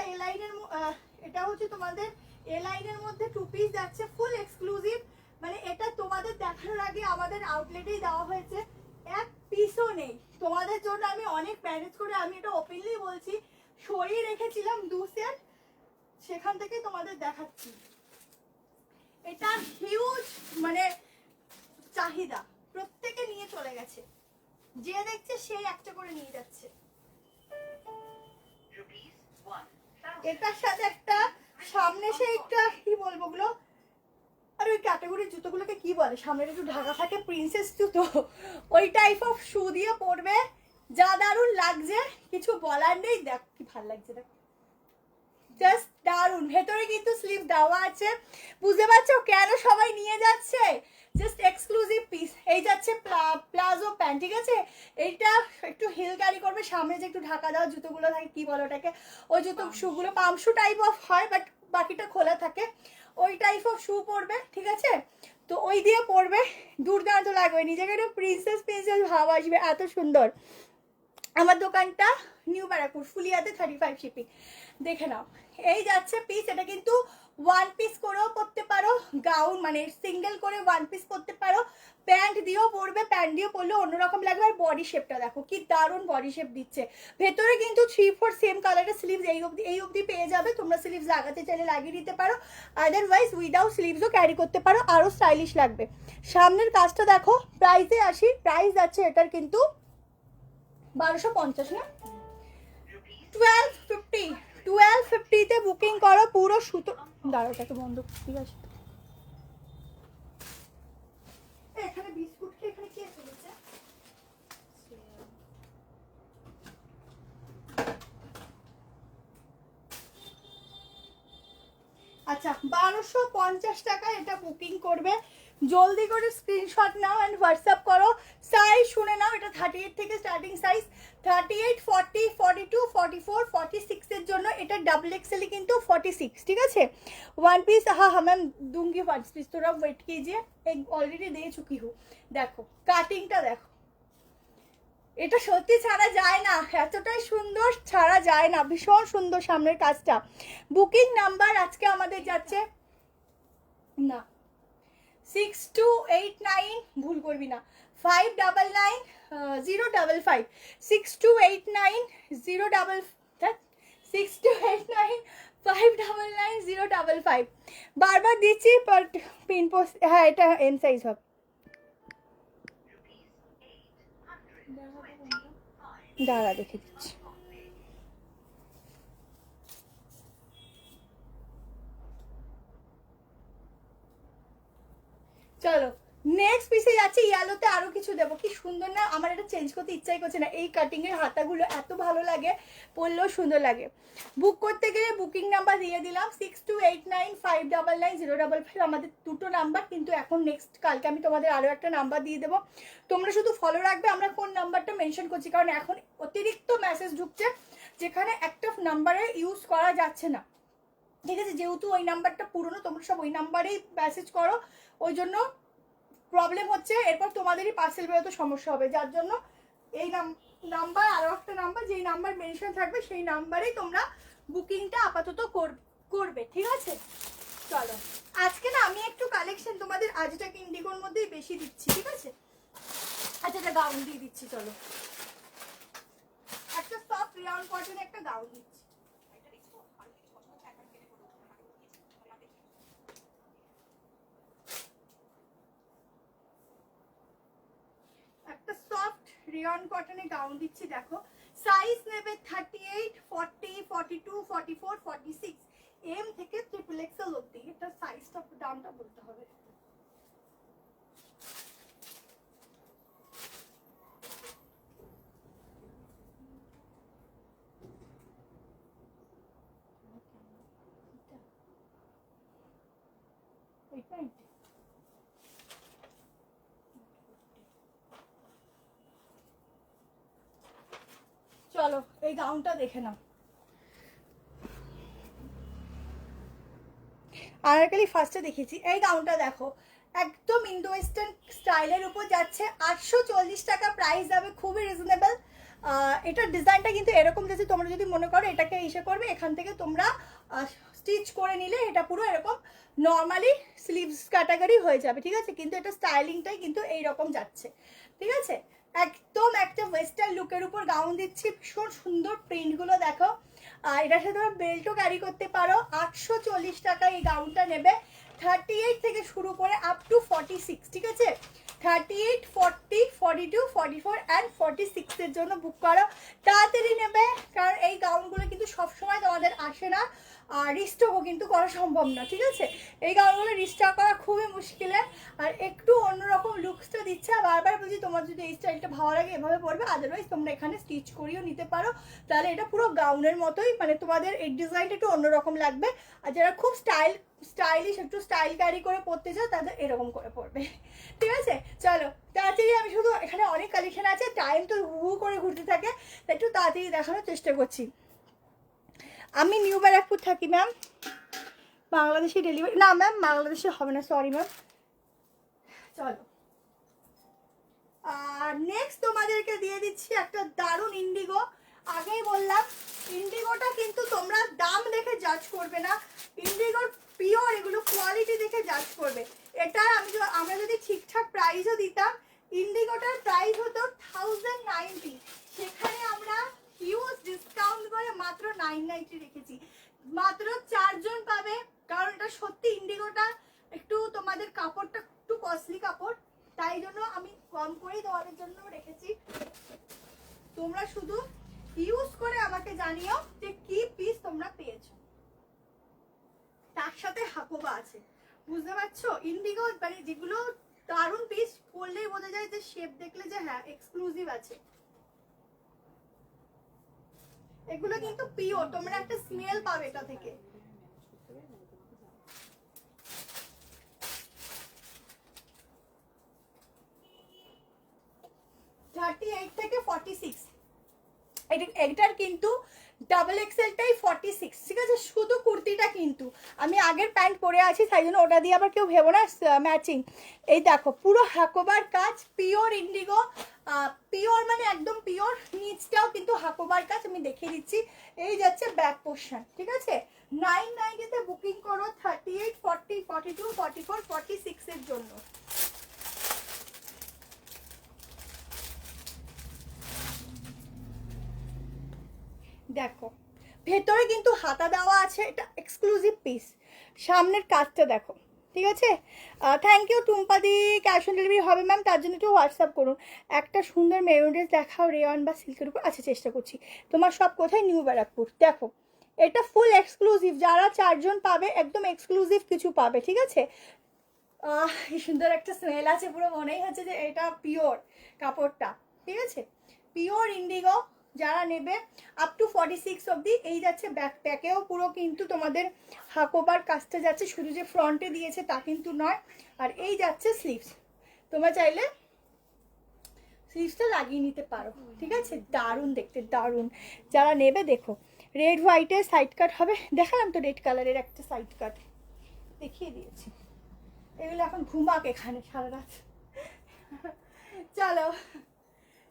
এটা হচ্ছে তোমাদের এ লাইনের মধ্যে 2 পিস যাচ্ছে, ফুল এক্সক্লুসিভ। মানে এটা তোমাদের দেখানোর আগে আমাদের আউটলেটেই দেওয়া হয়েছে, এক পিসও নেই তোমাদের জন্য। আমি অনেক ম্যানেজ করে, আমি এটা ওপেনলি বলছি, সরিয়ে রেখেছিলাম 2 সেট, সেখান থেকে তোমাদের দেখাচ্ছি। এটা হিউজ মানে চাহিদা, প্রত্যেকে নিয়ে চলে গেছে, যে দেখছে সেই একটা করে নিয়ে যাচ্ছে। এটার সাথে একটা সামনে সে একটা কি বলবো গুলো, আর ওই ক্যাটাগরির জুতোগুলোকে কি বলে, সামনে একটু ঢাকা থাকে, প্রিন্সেস জুতো, ওই টাইপ অফ শু দিয়ে পরবে, যা দারুণ লাগছে, কিছু বলার নেই। দেখ কি ভাল লাগছে, দেখ জাস্ট দারুন। ভেতরে কিন্তু স্লিভ দেওয়া আছে, বুঝতে পারছো কেন সবাই নিয়ে যাচ্ছে, জাস্ট এক্সক্লুসিভ পিস। এই যাচ্ছে প্লাজো প্যান্ট, ঠিক আছে, এইটা একটু হিল ক্যারি করবে, সামনে যে একটু ঢাকা দেওয়া জুতোগুলো থাকে, কি বলো ওটাকে, ওই জুতো শুগুলো পামশু টাইপ অফ হয়, বাট বাকিটা খোলা থাকে, ওই টাইপ অফ শু পরবে, ঠিক আছে, তো ওই দিয়ে পরবে, দুর্দান্ত লাগবে, নিজেকে একটু প্রিন্সেস প্রিন্সেস ভাব আসবে, এত সুন্দর। আমার দোকানটা নিউ ব্যারাকপুর, ফুলিয়াতে 35 শিপিং, দেখে নাও। এই যাচ্ছে পিস, এটা কিন্তু ওয়ান পিস করেও পরতে পারো, গাউন মানে সিঙ্গেল করে ওয়ান পিস পরতে পারো, প্যান্ট দিয়েও পরবে, প্যান্ট দিয়েও পরলে অন্যরকম লাগবে। আর বডি শেপটা দেখো কি দারুণ বডি শেপ দিচ্ছে। ভেতরে কিন্তু 3-4 সেম কালারের স্লিভস এই অবধি পেয়ে যাবে, তোমরা স্লিভস লাগাতে চাইলে লাগিয়ে দিতে পারো, আদারওয়াইজ উইদাউট স্লিভসও ক্যারি করতে পারো, আরও স্টাইলিশ লাগবে। সামনের কাজটা দেখো। প্রাইসে আসি, প্রাইস আছে এটার কিন্তু 1250 না, 1250, 1250-তে বুকিং করো পুরো সুতো। দাঁড়াটা তো বন্ধ, ঠিক আছে, এখানে বিস্কুট খেয়ে এখানে কে ফেলেছে? আচ্ছা, 1250 টাকায় এটা বুকিং করবে, জলদি করে স্ক্রিনশট নাও অ্যান্ড হোয়াটসঅ্যাপ করো। সাইজ শুনে নাও, এটা 38 থেকে স্টার্টিং সাইজ, 38, 40, 42, 44, 46 এর জন্য, এটা डबल एक्सएल কিন্তু 46, ঠিক আছে। वन पीस, हाँ हाँ मैम दूंगी वन पीस, थोड़ा वेट कीजिए, एक ऑलरेडी दे चुकी हूँ। দেখো কাটিংটা দেখো, এটা সত্যি ছাড়া যায় না, এতটাই সুন্দর, ছাড়া যায় না, ভীষণ সুন্দর সামনের কাজটা। বুকিং নাম্বার আজকে আমাদের যাচ্ছে না 6289, ভুল করবি না, 599 6289 599 বারবার দিচ্ছি, বাট পিন পোস্ট, হ্যাঁ এটা এম সাইজ হবে, দাঁড়া দেখে দিচ্ছি। চলো নেক্সট পিসে যাচ্ছে, ইয়েলোতে আরো কিছু দেবো, কি সুন্দর না, আমার এটা চেঞ্জ করতে ইচ্ছাই করছে না, এই কাটিং এর হাতাগুলো এত ভালো লাগে, পরলেও সুন্দর লাগে। বুক করতে গেলে বুকিং নাম্বার দিয়ে দিলাম 6289 599 055, আমাদের দুটো নাম্বার, কিন্তু এখন নেক্সট কালকে আমি তোমাদের আরো একটা নাম্বার দিয়ে দেবো, তোমরা শুধু ফলো রাখবে আমরা কোন নাম্বারটা মেনশন করছি, কারণ এখন অতিরিক্ত মেসেজ ঢুকছে যেখানে একটা নাম্বারে ইউজ করা যাচ্ছে না, ঠিক আছে, যেহেতু ওই নাম্বারটা পুরনো, তোমরা সব ওই নাম্বারেই মেসেজ করো, ওই জন্য প্রবলেম হচ্ছে, এরপর তোমাদেরই পার্সেল বেরোতে সমস্যা হবে, যার জন্য এই নাম্বার, আরও একটা নাম্বার, যেই নাম্বার মেনশন থাকবে সেই নাম্বারেই তোমরা বুকিংটা আপাতত করবে, ঠিক আছে। চলো আজকে না আমি একটু কালেকশন তোমাদের আজটাকে ইন্ডিগোর মধ্যেই বেশি দিচ্ছি, ঠিক আছে। আচ্ছা এটা গাউন দিয়ে দিচ্ছি, চলো একটা সফট রিয়ন কটন একটা গাউন দিচ্ছি। একটা সফট রিয়ন কটনে গাউন দিচ্ছি, দেখো সাইজ নেবে 38, 40, 42, 44, 46, এম থেকে ট্রিপল এক্সেল অবধি, এটা সাইজটা দামটা বলতে হবে। চলো এই গাউনটা দেখে নাও, আনারকলি ফার্স্টে দেখেছি, এই গাউনটা দেখো একদম ইন্ডো ওয়েস্টার্ন স্টাইলের উপর যাচ্ছে, 840 টাকা প্রাইস যাবে, খুবই রিজনেবল। এটার ডিজাইনটা কিন্তু এরকম যাচ্ছে, তোমরা যদি মনে করো এটাকে ইসে করবে, এখান থেকে তোমরা স্টিচ করে নিলে এটা পুরো এরকম নর্মালি স্লিভস ক্যাটাগরি হয়ে যাবে, ঠিক আছে, কিন্তু এটা স্টাইলিংটাই কিন্তু এইরকম যাচ্ছে, ঠিক আছে, একদম একটা ওয়েস্টার্ন লুকের উপর গাউন দিচ্ছি, ভীষণ সুন্দর প্রিন্টগুলো দেখো, আর এটার সাথে তোমরা বেল্টও ক্যারি করতে পারো। 840 টাকা এই গাউনটা নেবে, 38 থেকে শুরু করে আপ টু 46, ঠিক আছে, 38, 40, 42, 44 অ্যান্ড 46 এর জন্য বুক করো, তাড়াতাড়ি নেবে, কারণ এই গাউনগুলো কিন্তু সবসময় তোমাদের আসে না, আর রিস্টকও কিন্তু করা সম্ভব না, ঠিক আছে? এই গাউনগুলো রিস্টক করা খুবই মুশকিলের, আর একটু অন্যরকম লুকসটা দিচ্ছে। আর বারবার বলছি তোমার যদি এই স্টাইলটা ভালো লাগে এভাবে পরবে, আদারওয়াইজ তোমরা এখানে স্টিচ করিয়েও নিতে পারো, তাহলে এটা পুরো গাউনের মতোই, মানে তোমাদের এই ডিজাইনটা একটু অন্যরকম লাগবে। আর যারা খুব স্টাইলিশ একটু স্টাইল ক্যারি করে পরতে চাও তাদের এরকম করে পরবে, ঠিক আছে? চলো তাড়াতাড়ি, আমি শুধু এখানে অনেক কালেকশন আছে, টাইম তো হু করে ঘুরতে থাকে, তাই একটু তাড়াতাড়ি দেখানোর চেষ্টা করছি। আমি নিউ ব্যারাকপুর থাকি ম্যাম, বাংলাদেশে ডেলিভারি না ম্যাম, বাংলাদেশে হবে না, সরি ম্যাম। চলো, আর নেক্সট তোমাদেরকে দিয়ে দিচ্ছি একটা দারুণ ইন্ডিগো। আগেই বললাম ইন্ডিগোটা কিন্তু তোমরা দাম দেখে জাজ করবে না, ইন্ডিগোর পিওর এগুলো কোয়ালিটি দেখে জাজ করবে। এটা আমরা যদি ঠিকঠাক প্রাইসও দিতাম, ইন্ডিগোটার প্রাইস হতো 1090, সেখানে আমরা হিউজ ডিসকাউন্ট করে মাত্র 990 রেখেছি। মাত্র 4 জন পাবে, কারণ এটা সত্যি ইন্ডিগোটা একটু তোমাদের কাপড়টা একটু কস্টলি কাপড়, তাই জন্য আমি কম করেই তোমাদের জন্য রেখেছি। তোমরা শুধু ইউজ করে আমাকে জানিও যে কি পিস তোমরা পেয়েছো। তার সাথে হাকোবা আছে, বুঝতে পারছো? ইন্ডিগো মানে যেগুলো দারুণ পিস, পরলেই বোঝা যায় যে শেপ দেখলে যে হ্যাঁ এক্সক্লুসিভ আছে। এগুলো কিন্তু পিওর, তোমরা একটা স্মেল পাবে এটা থেকে। 38 থেকে 46, এটার কিন্তু ডাবল এক্সেলটাই 46, ঠিক আছে? শুধু কুর্তিটা কিন্তু আমি আগের প্যান্ট পরে আছি, তাই জন্য ওটা দিয়ে আবার কেউ ভেবো না ম্যাচিং। এই দেখো পুরো হাকোবার কাজ, পিওর ইন্ডিগো, পিওর মানে একদম পিওর। নিচটাও কিন্তু হাকোবার কাজ, আমি দেখিয়ে দিচ্ছি। এই যাচ্ছে ব্যাক পোর্শন, ঠিক আছে? 990-তে বুকিং করো 38, 40, 42, 44, 46 এর জন্য। দেখো ভেতরে কিন্তু হাতা দেওয়া আছে, এটা এক্সক্লুসিভ পিস। সামনের কাজটা দেখো, ঠিক আছে? থ্যাংক ইউ টুম্পাদি। ক্যাশ অন ডেলিভারি হবে ম্যাম, তার জন্য একটু হোয়াটসঅ্যাপ করুন। একটা সুন্দর মেরুন ড্রেস দেখাও, রেয়ন বা সিল্কের উপর। আচ্ছা চেষ্টা করছি। তোমার সব কোথায়? নিউ ব্যারাকপুর। দেখো এটা ফুল এক্সক্লুসিভ, যারা 4 জন পাবে একদম এক্সক্লুসিভ কিছু পাবে, ঠিক আছে? কি সুন্দর একটা স্মেল আছে, পুরো মনেই হচ্ছে যে এটা পিওর কাপড়টা, ঠিক আছে? Pure Indigo. যারা নেবে আপ টু 46 অবধি। এই যাচ্ছে ব্যাকপ্যাকেও পুরো কিন্তু তোমাদের হাকোবার কাজটা যাচ্ছে, শুধু যে ফ্রন্টে দিয়েছে তা কিন্তু নয়। আর এই যাচ্ছে স্লিভস, তোমরা চাইলে স্লিভসটা লাগিয়ে নিতে পারো, ঠিক আছে? দারুণ দেখতে, দারুণ। যারা নেবে দেখো, রেড হোয়াইটের সাইড কাট হবে, দেখালাম তো রেড কালারের একটা সাইড কাট দেখিয়ে দিয়েছি। এগুলো এখন ঘুমাক এখানে সারা রাত। চলো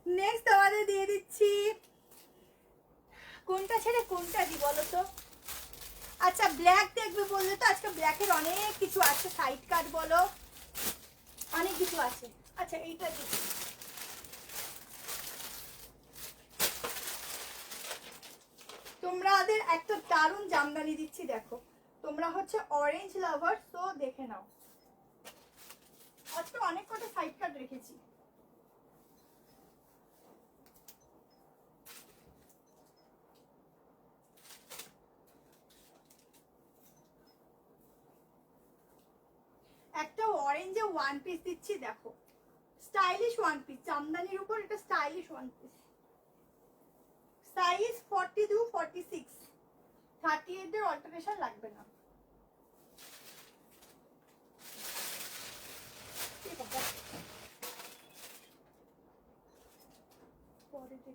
নেক্সট আমাদের দিয়ে দিচ্ছি, কোনটা ছেড়ে কোনটা দি বলো তো? আচ্ছা ব্ল্যাক দেখবে বললে তো, আজকে ব্ল্যাকের অনেক কিছু আছে, সাইড কাট বলো অনেক কিছু আছে। আচ্ছা এইটা দিচ্ছি, তোমাদের একটা দারুণ জামদানি দিচ্ছি। দেখো তোমরা হচ্ছে অরেঞ্জ লাভার, তো দেখে নাও। আজকে অনেক কটা সাইড কাট রেখেছি। একটা অরেঞ্জে ওয়ান পিস দিচ্ছি, দেখো স্টাইলিশ ওয়ান পিস, জামদানির উপর এটা স্টাইলিশ ওয়ান পিস। সাইজ 42, 46, 38 এর অল্টারেশন লাগবে না। পরে দেখি।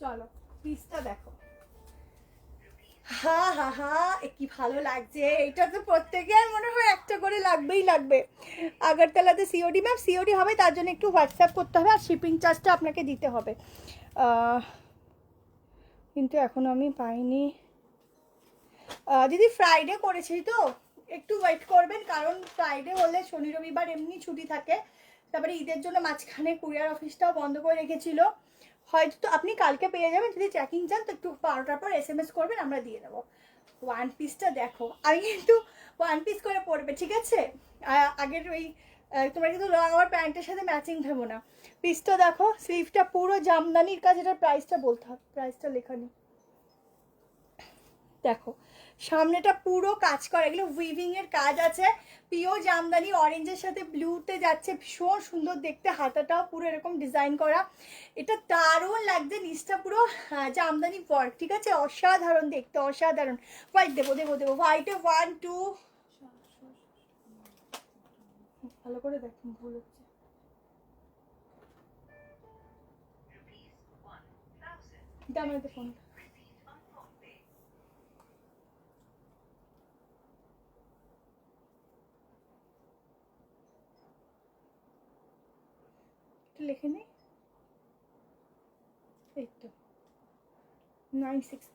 চলো পিসটা দেখো, হা হা হা কি ভালো লাগছে। এটা তো প্রত্যেকের মনে হয় একটা করে লাগবেই লাগবে। আগরতলাতে সিওডি ম্যাম, সিওডি হবে, তার জন্য একটু হোয়াটসঅ্যাপ করতে হবে, আর শিপিং চার্জটা আপনাকে দিতে হবে। কিন্তু এখনো আমি পাইনি দিদি। ফ্রাইডে করেছি তো, একটু ওয়েট করবেন, কারণ ফ্রাইডে হলে শনি রবিবার এমনি ছুটি থাকে, তারপরে ঈদের জন্য মাঝখানে কুরিয়ার অফিসটাও বন্ধ করে রেখেছিল। হয়তো তো আপনি কালকে পেয়ে যাবেন, যদি ট্র্যাকিং চান তো একটু 12টার পর SMS করবেন, আমরা দিয়ে দেবো। ওয়ান পিসটা দেখো, আমি কিন্তু ওয়ান পিস করে পড়বে, ঠিক আছে? আগের ওই তোমরা কিন্তু লং আমার প্যান্টের সাথে ম্যাচিং ভেবো না। পিসটা দেখো, স্লিভটা পুরো জামদানির কাজ, এটার প্রাইসটা বলতে হবে, প্রাইসটা লেখা নেই। দেখো সামনেটা পুরো কাজ করা, এগুলো উইভিং এর কাজ আছে, পিওর জামদানি, অরেঞ্জের সাথে ব্লুতে যাচ্ছে, ভীষণ সুন্দর দেখতে, হাতাটাও পুরো এরকম ডিজাইন করা, এটা দারুণ লাগছে, নিচটা পুরো জামদানি ওয়ার্ক, ঠিক আছে, অসাধারণ দেখতে, অসাধারণ। হোয়াইট দেবো দেবো দেবো, হোয়াইটে 1 2, ভালো করে দেখুন, ভুল হচ্ছে। দামাতে ফোন লিখে নি, এই তো 960,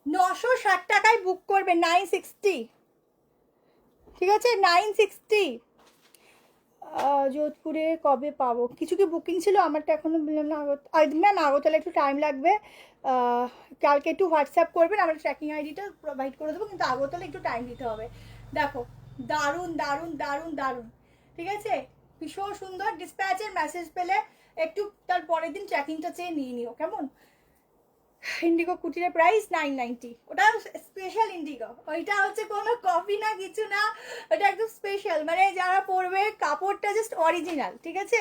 960 টাকায় বুক করবে, 960, ঠিক আছে 960। যোধপুরে কবে পাবো? কিছু কি বুকিং ছিল? আমারটা এখনো বললাম না, ম্যাম আগরতলা একটু টাইম লাগবে, কালকে একটু হোয়াটসঅ্যাপ করবেন, আমরা ট্র্যাকিং আইডিটা প্রোভাইড করে দেবো, কিন্তু আগরতলা একটু টাইম দিতে হবে। দেখো দারুণ দারুণ দারুণ দারুণ, ঠিক আছে, ভীষণ সুন্দর। ডিসপ্যাচের মেসেজ পেলে একটু তার পরের দিন ট্র্যাকিংটা চেয়ে নিয়ে নিও, কেমন? ইন্ডিগো কুটির প্রাইস 990, ওটা স্পেশাল ইন্ডিগো, ওইটা হচ্ছে কোনো কপি না, কিছু না, ওটা একদম স্পেশাল, মানে যারা পরবে কাপড়টা জাস্ট অরিজিনাল, ঠিক আছে।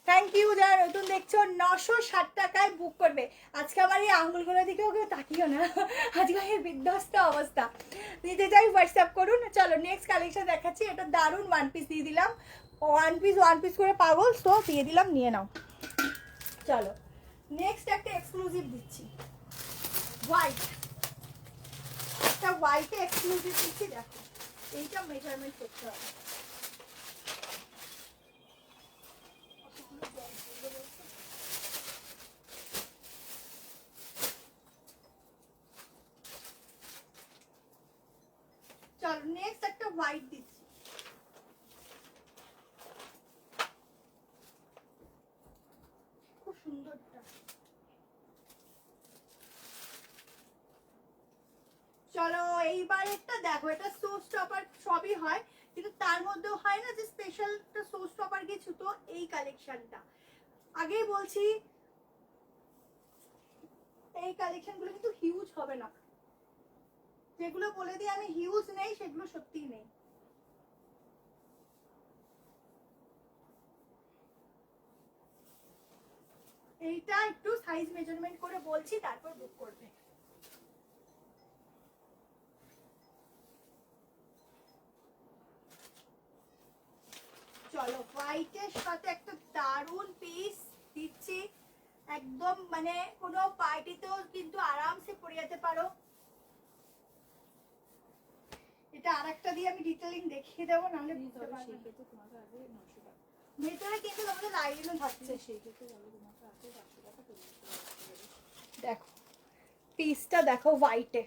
থ্যাংক ইউ যারা নতুন দেখছো, 960 টাকায় বুক করবে। আজকে আমার এই আঙুলগুলোর দিকেও কেউ তাকিও না, আজকে এই বিধ্বস্ত অবস্থা, নিতে চাই হোয়াটসঅ্যাপ করুন। চলো নেক্সট কালেকশন দেখাচ্ছি, এটা দারুণ ওয়ান পিস দিয়ে দিলাম, ওয়ান পিস করে পাগল, তো দিয়ে দিলাম, নিয়ে নাও। চলো নেক্সট একটা এক্সক্লুসিভ দিচ্ছি, হোয়াইট, একটা হোয়াইটে এক্সক্লুসিভ দিচ্ছি, দেখো এইটা মেজারমেন্ট করতে হবে। চলো নেক্সট একটা হোয়াইট দিচ্ছি, খুব সুন্দরটা। চলো এইবার একটা দেখো, এটা শো স্টপার সবই হয়, কিন্তু তার মধ্যেও হয় না যে স্পেশাল একটা শো স্টপার কিছু, তো এই কালেকশনটা আগেই বলছি, এই কালেকশনগুলো কিন্তু হিউজ হবে না, যেগুলো বলে দিই আমি হিউজ নেই, সেগুলো সত্যিই নেই। এইটা একটু সাইজ মেজারমেন্ট করে বলছি, তারপর বুক করবে। চলো হোয়াইটের সাথে একটা দারুন পিস দিচ্ছি, একদম মানে কোনো পার্টিতেও কিন্তু আরামসে পরে যেতে পারো। এটা আরেকটা দিয়ে আমি ডিটেইলিং দেখিয়ে দেবো, নাহলে বুঝতে পারবে না। তোমাকে আগে 900 টাকা, ভেতরে কিন্তু তোমাদের লাইনও থাকছে, সেই ক্ষেত্রে বলো তোমাকে আগে 500 টাকা পেমেন্ট করতে হবে। দেখো পিসটা দেখো হোয়াইটে,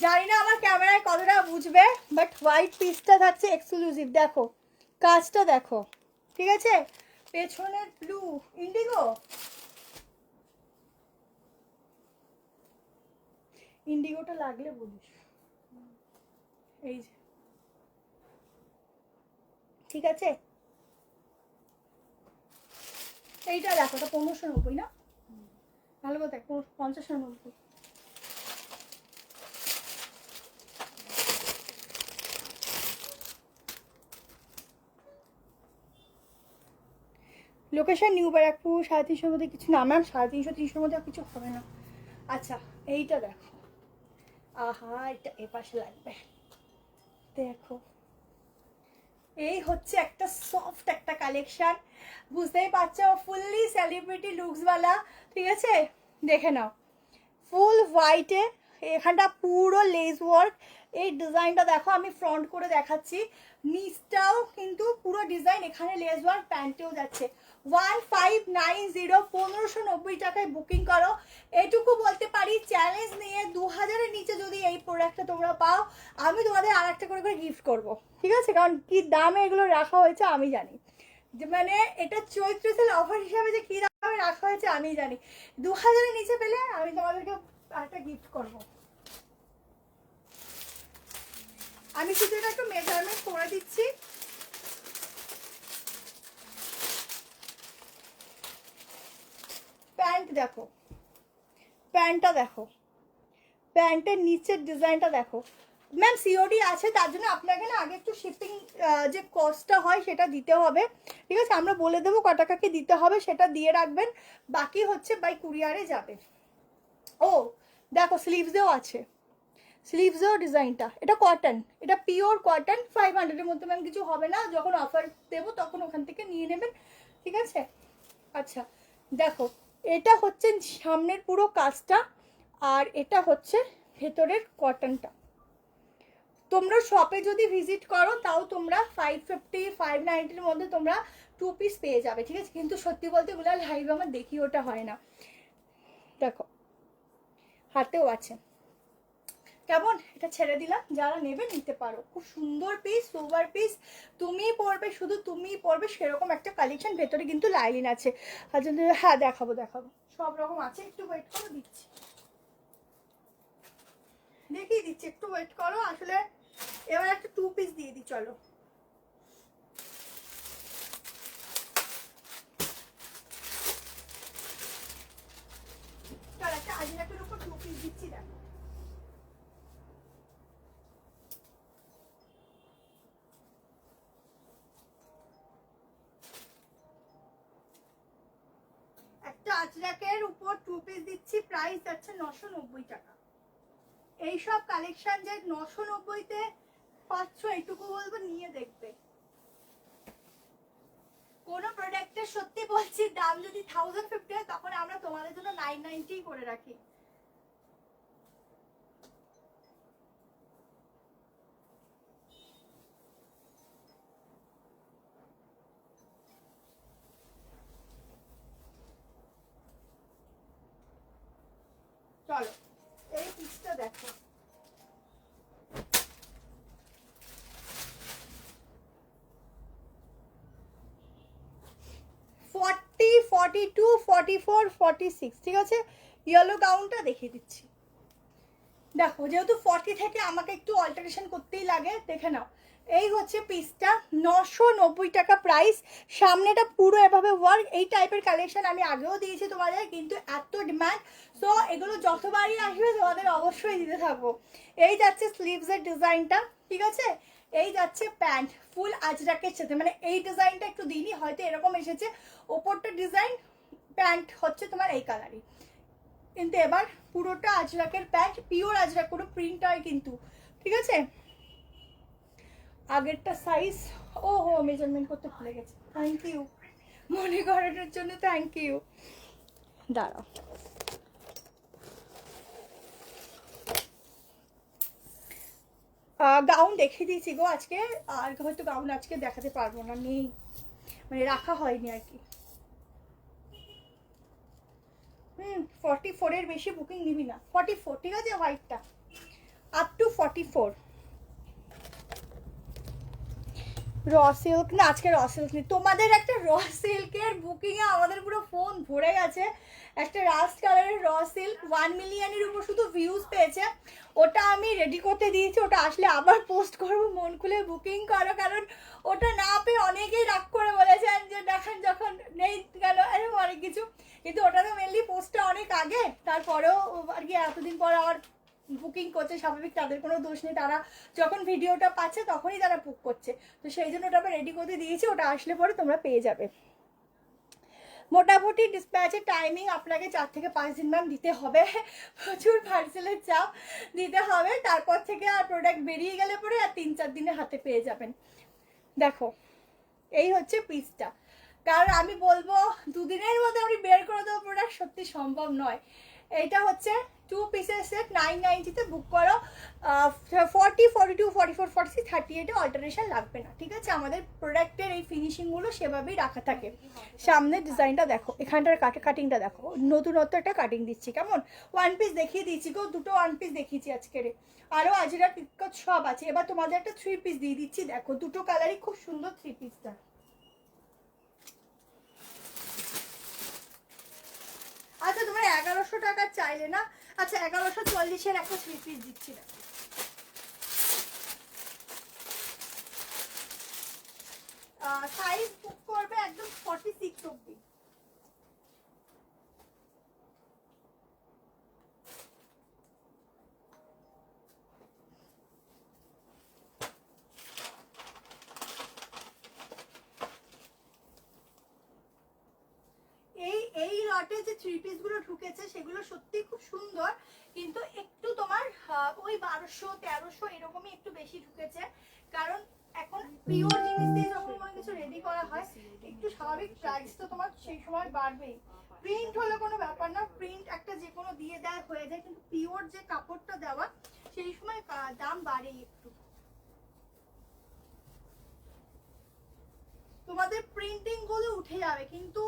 জানি না আমার ক্যামেরায় কতটা বুঝবে, বাট হোয়াইট পিসটা থাকছে এক্সক্লুসিভ, দেখো কাজটা দেখো, ঠিক আছে, পেছনের ব্লু ইন্ডিগো, ইন্ডিগোটা লাগলে বলিস, এই যে, ঠিক আছে, এইটা দেখো, এটা 1590 না, ভালো কথা, 5090। লোকেশন নিউ ব্যারাকপুর, 350 মধ্যে কিছু না ম্যাম, 350-300 মধ্যে কিছু হবে না। আচ্ছা এইটা দেখো, আহা এটা এপাশে লাগবে, দেখো এই হচ্ছে একটা সফট একটা কালেকশন, বুঝতেই পারছো, ফুললি সেলিব্রিটি লুকসওয়ালা, ঠিক আছে, দেখে নাও, ফুল হোয়াইটে, এখানটা পুরো লেস ওয়ার্ক, এই ডিজাইনটা দেখো, আমি ফ্রন্ট করে দেখাচ্ছি, নিচটাও কিন্তু পুরো ডিজাইন, এখানে লেস ওয়ার্ক, প্যান্টেও যাচ্ছে। 1590, 1590 টাকায় বুকিং করো। এটুকু বলতে পারি, চ্যালেঞ্জ নিয়ে 2000-এর নিচে যদি এই প্রোডাক্টটা তোমরা পাও, আমি তোমাদের আর একটা করে গিফট করবো, ঠিক আছে, কারণ কি দামে এগুলো রাখা হয়েছে আমি জানি, যে মানে এটা চৈত্র সেল অফার হিসাবে যে কি দামে রাখা হয়েছে আমি জানি। 2000-এর নিচে পেলে আমি তোমাদেরকে একটা গিফট করবো। আমি শুধু এটা একটু মেজারমেন্ট করে দিচ্ছি, দেখো, প্যান্টটা দেখো, প্যান্টের নিচের ডিজাইনটা দেখো। ম্যাম সিওডি আছে, তার জন্য আপনাকে না আগে একটু শিপিং যে কস্টটা হয় সেটা দিতে হবে, ঠিক আছে? আমরা বলে দেবো ক টাকা কি দিতে হবে, সেটা দিয়ে রাখবেন, বাকি হচ্ছে বাই কুরিয়ারে যাবে। ও দেখো স্লিভসেও আছে, স্লিভসেও ডিজাইনটা, এটা কটন, এটা পিওর কটন, 500-এর মধ্যে ম্যাম কিছু হবে না, যখন অফার দেবো তখন ওখান থেকে নিয়ে নেবেন, ঠিক আছে? আচ্ছা দেখো, এটা হচ্ছে সামনের পুরো কাজটা, আর এটা হচ্ছে ভেতরের কটনটা। তোমরা শপে যদি ভিজিট করো তাও তোমরা 550 590-এর মধ্যে তোমরা 2 পিস পেয়ে যাবে, ঠিক আছে? কিন্তু সত্যি বলতে এগুলো লাইভ আমার দেখি ওটা হয় না। দেখো হাতেও আছে, কেমন? এটা ছেড়ে দিলাম, যারা নেবে নিতে পারো, খুব সুন্দর পিস, সোবার পিস, তুমিই পরবে, শুধু তুমিই পরবে সেরকম একটা কালেকশন। ভেতরে কিন্তু লাইলিন আছে, আর যদি হ্যাঁ দেখাবো দেখাবো, সব রকম আছে, একটু ওয়েট করো, দিচ্ছি, দেখিয়ে দিচ্ছি, একটু ওয়েট করো। আসলে এবার একটা 2 পিস দিয়ে দিই, চলো। চল একটা আজরাকের উপর 2 পিস দিচ্ছি, দেখো। একটা আজরাকের উপর 2 পিস দিচ্ছি, প্রাইস যাচ্ছে 990 টাকা। এইসব কালেকশন যে 990-তে পাচ্ছ, এইটুকু বলবো নিয়ে দেখবে। কোনো প্রোডাক্টের সত্যি বলছি দাম যদি 1050 হয় তখন আমরা তোমাদের জন্য 990 করে রাখি। চলো এই পিসটা দেখো, 40 42 44 46, ঠিক আছে? ইয়েলো গাউনটা দেখিয়ে দিচ্ছি, দেখো যেহেতু 40 থেকে আমাকে একটু অল্টারেশন করতেই লাগে, দেখে নাও। এই হচ্ছে পিসটা, 990 টাকা প্রাইস, সামনেটা পুরো এভাবে ওয়ার্ক। এই টাইপের কালেকশন আমি আগেও দিয়েছি তোমাদের, কিন্তু এত ডিমান্ড, সো এগুলো যতবারই আসবে তোমাদের অবশ্যই দিতে থাকবো। এই যাচ্ছে স্লিভসের ডিজাইনটা, ঠিক আছে? এই যাচ্ছে প্যান্ট ফুল আজরাকের সাথে, মানে এই ডিজাইনটা একটু দিনই হয়তো এরকম এসেছে, ওপরটা ডিজাইন, প্যান্ট হচ্ছে তোমার এই কালারই, কিন্তু এবার পুরোটা আজরাকের প্যান্ট, পিওর আজরাক, কোনো প্রিন্ট হয় কিন্তু, ঠিক আছে? আগেরটা সাইজ, ও হো মেজারমেন্ট করতে ভুলে গেছি, থ্যাংক ইউ, মনে করানোর জন্য থ্যাংক ইউ। দাঁড়াও, গাউন দেখিয়ে দিয়েছি গো আজকে, আর হয়তো গাউন আজকে দেখাতে পারবো না, নেই, মানে রাখা হয়নি আর কি। 44-এর বেশি বুকিং নিবি না, 44, ঠিক আছে? হোয়াইটটা আপ টু 44। র সিল্ক না, আজকে র সিল্ক নেই, তোমাদের একটা র সিল্কের বুকিংয়ে আমাদের পুরো ফোন ভরে গেছে। একটা রাস্ট কালারের র সিল্ক 1 মিলিয়নের উপর শুধু ভিউজ পেয়েছে, ওটা আমি রেডি করতে দিয়েছি, ওটা আসলে আবার পোস্ট করবো, মন খুলে বুকিং করো, কারণ ওটা না পেয়ে অনেকেই রাগ করে বলেছেন যে দেখান যখন নেই গেল, এরকম অনেক কিছু, কিন্তু ওটা তো মেনলি পোস্টটা অনেক আগে, তারপরেও আর কি এতদিন পর আবার বুকিং করছে, স্বাভাবিক, তাদের কোনো দোষ নেই, তারা যখন ভিডিওটা পাচ্ছে তখনই তারা বুক করছে, তো সেই জন্য ওটা আমি রেডি করতে দিয়েছি, ওটা আসলে পরে তোমরা পেয়ে যাবে। মোটামুটি ডিসপ্যাচের টাইমিং আপনাকে 4 থেকে 5 দিন ম্যাম দিতে হবে, প্রচুর পার্সেলের চাপ দিতে হবে, তারপর থেকে আর প্রোডাক্ট বেরিয়ে গেলে পরে আর 3-4 দিনে হাতে পেয়ে যাবেন। দেখো এই হচ্ছে পিসটা, কারণ আমি বলবো 2 দিনের মধ্যে আমি বের করে দেবো প্রোডাক্ট, সত্যি সম্ভব নয়। এইটা হচ্ছে 2 পিসের সেট, 990-তে বুক করো। 40 42 44 46 38-এ অল্টারেশন লাগবে না, ঠিক আছে? আমাদের প্রোডাক্টের এই ফিনিশিংগুলো সেভাবেই রাখা থাকে। সামনের ডিজাইনটা দেখো, এখানটার কাটিংটা দেখো, নতুনত্ব একটা কাটিং দিচ্ছি, কেমন? 1 পিস দেখিয়ে দিচ্ছি গো, দুটো 1 পিস দেখিয়েছি আজকের, আরও আজরা টিকট সব আছে। এবার তোমাদের একটা 3 পিস দিয়ে দিচ্ছি, দেখো দুটো কালারই খুব সুন্দর 3 পিসটা। আচ্ছা তোমরা 1100 টাকার চাইলে না, আচ্ছা 1140-এর একটা 3 পিস দিচ্ছি না, সাইজ বুক করবে একদম 46 অব্দি। লটে যে থ্রি পিসগুলো ঢুকেছে সেগুলো সত্যি খুব সুন্দর, কিন্তু একটু তোমার ওই 1200-1300 এরকমই একটু বেশি ঢুকেছে। কারণ এখন পিওর জিনিস দিয়ে যখন কোনো কিছু রেডি করা হয় একটু স্বাভাবিক প্রাইস তো তোমার সেই সময় বাড়বেই। প্রিন্ট হলে কোনো ব্যাপার না, প্রিন্ট একটা যে কোনো দিয়ে দেয় হয়ে যায়, কিন্তু পিওর যে কাপড়টা দেওয়া সেই সময় দাম বাড়েই একটু। তোমাদের প্রিন্টিং গুলো উঠে যাবে, কিন্তু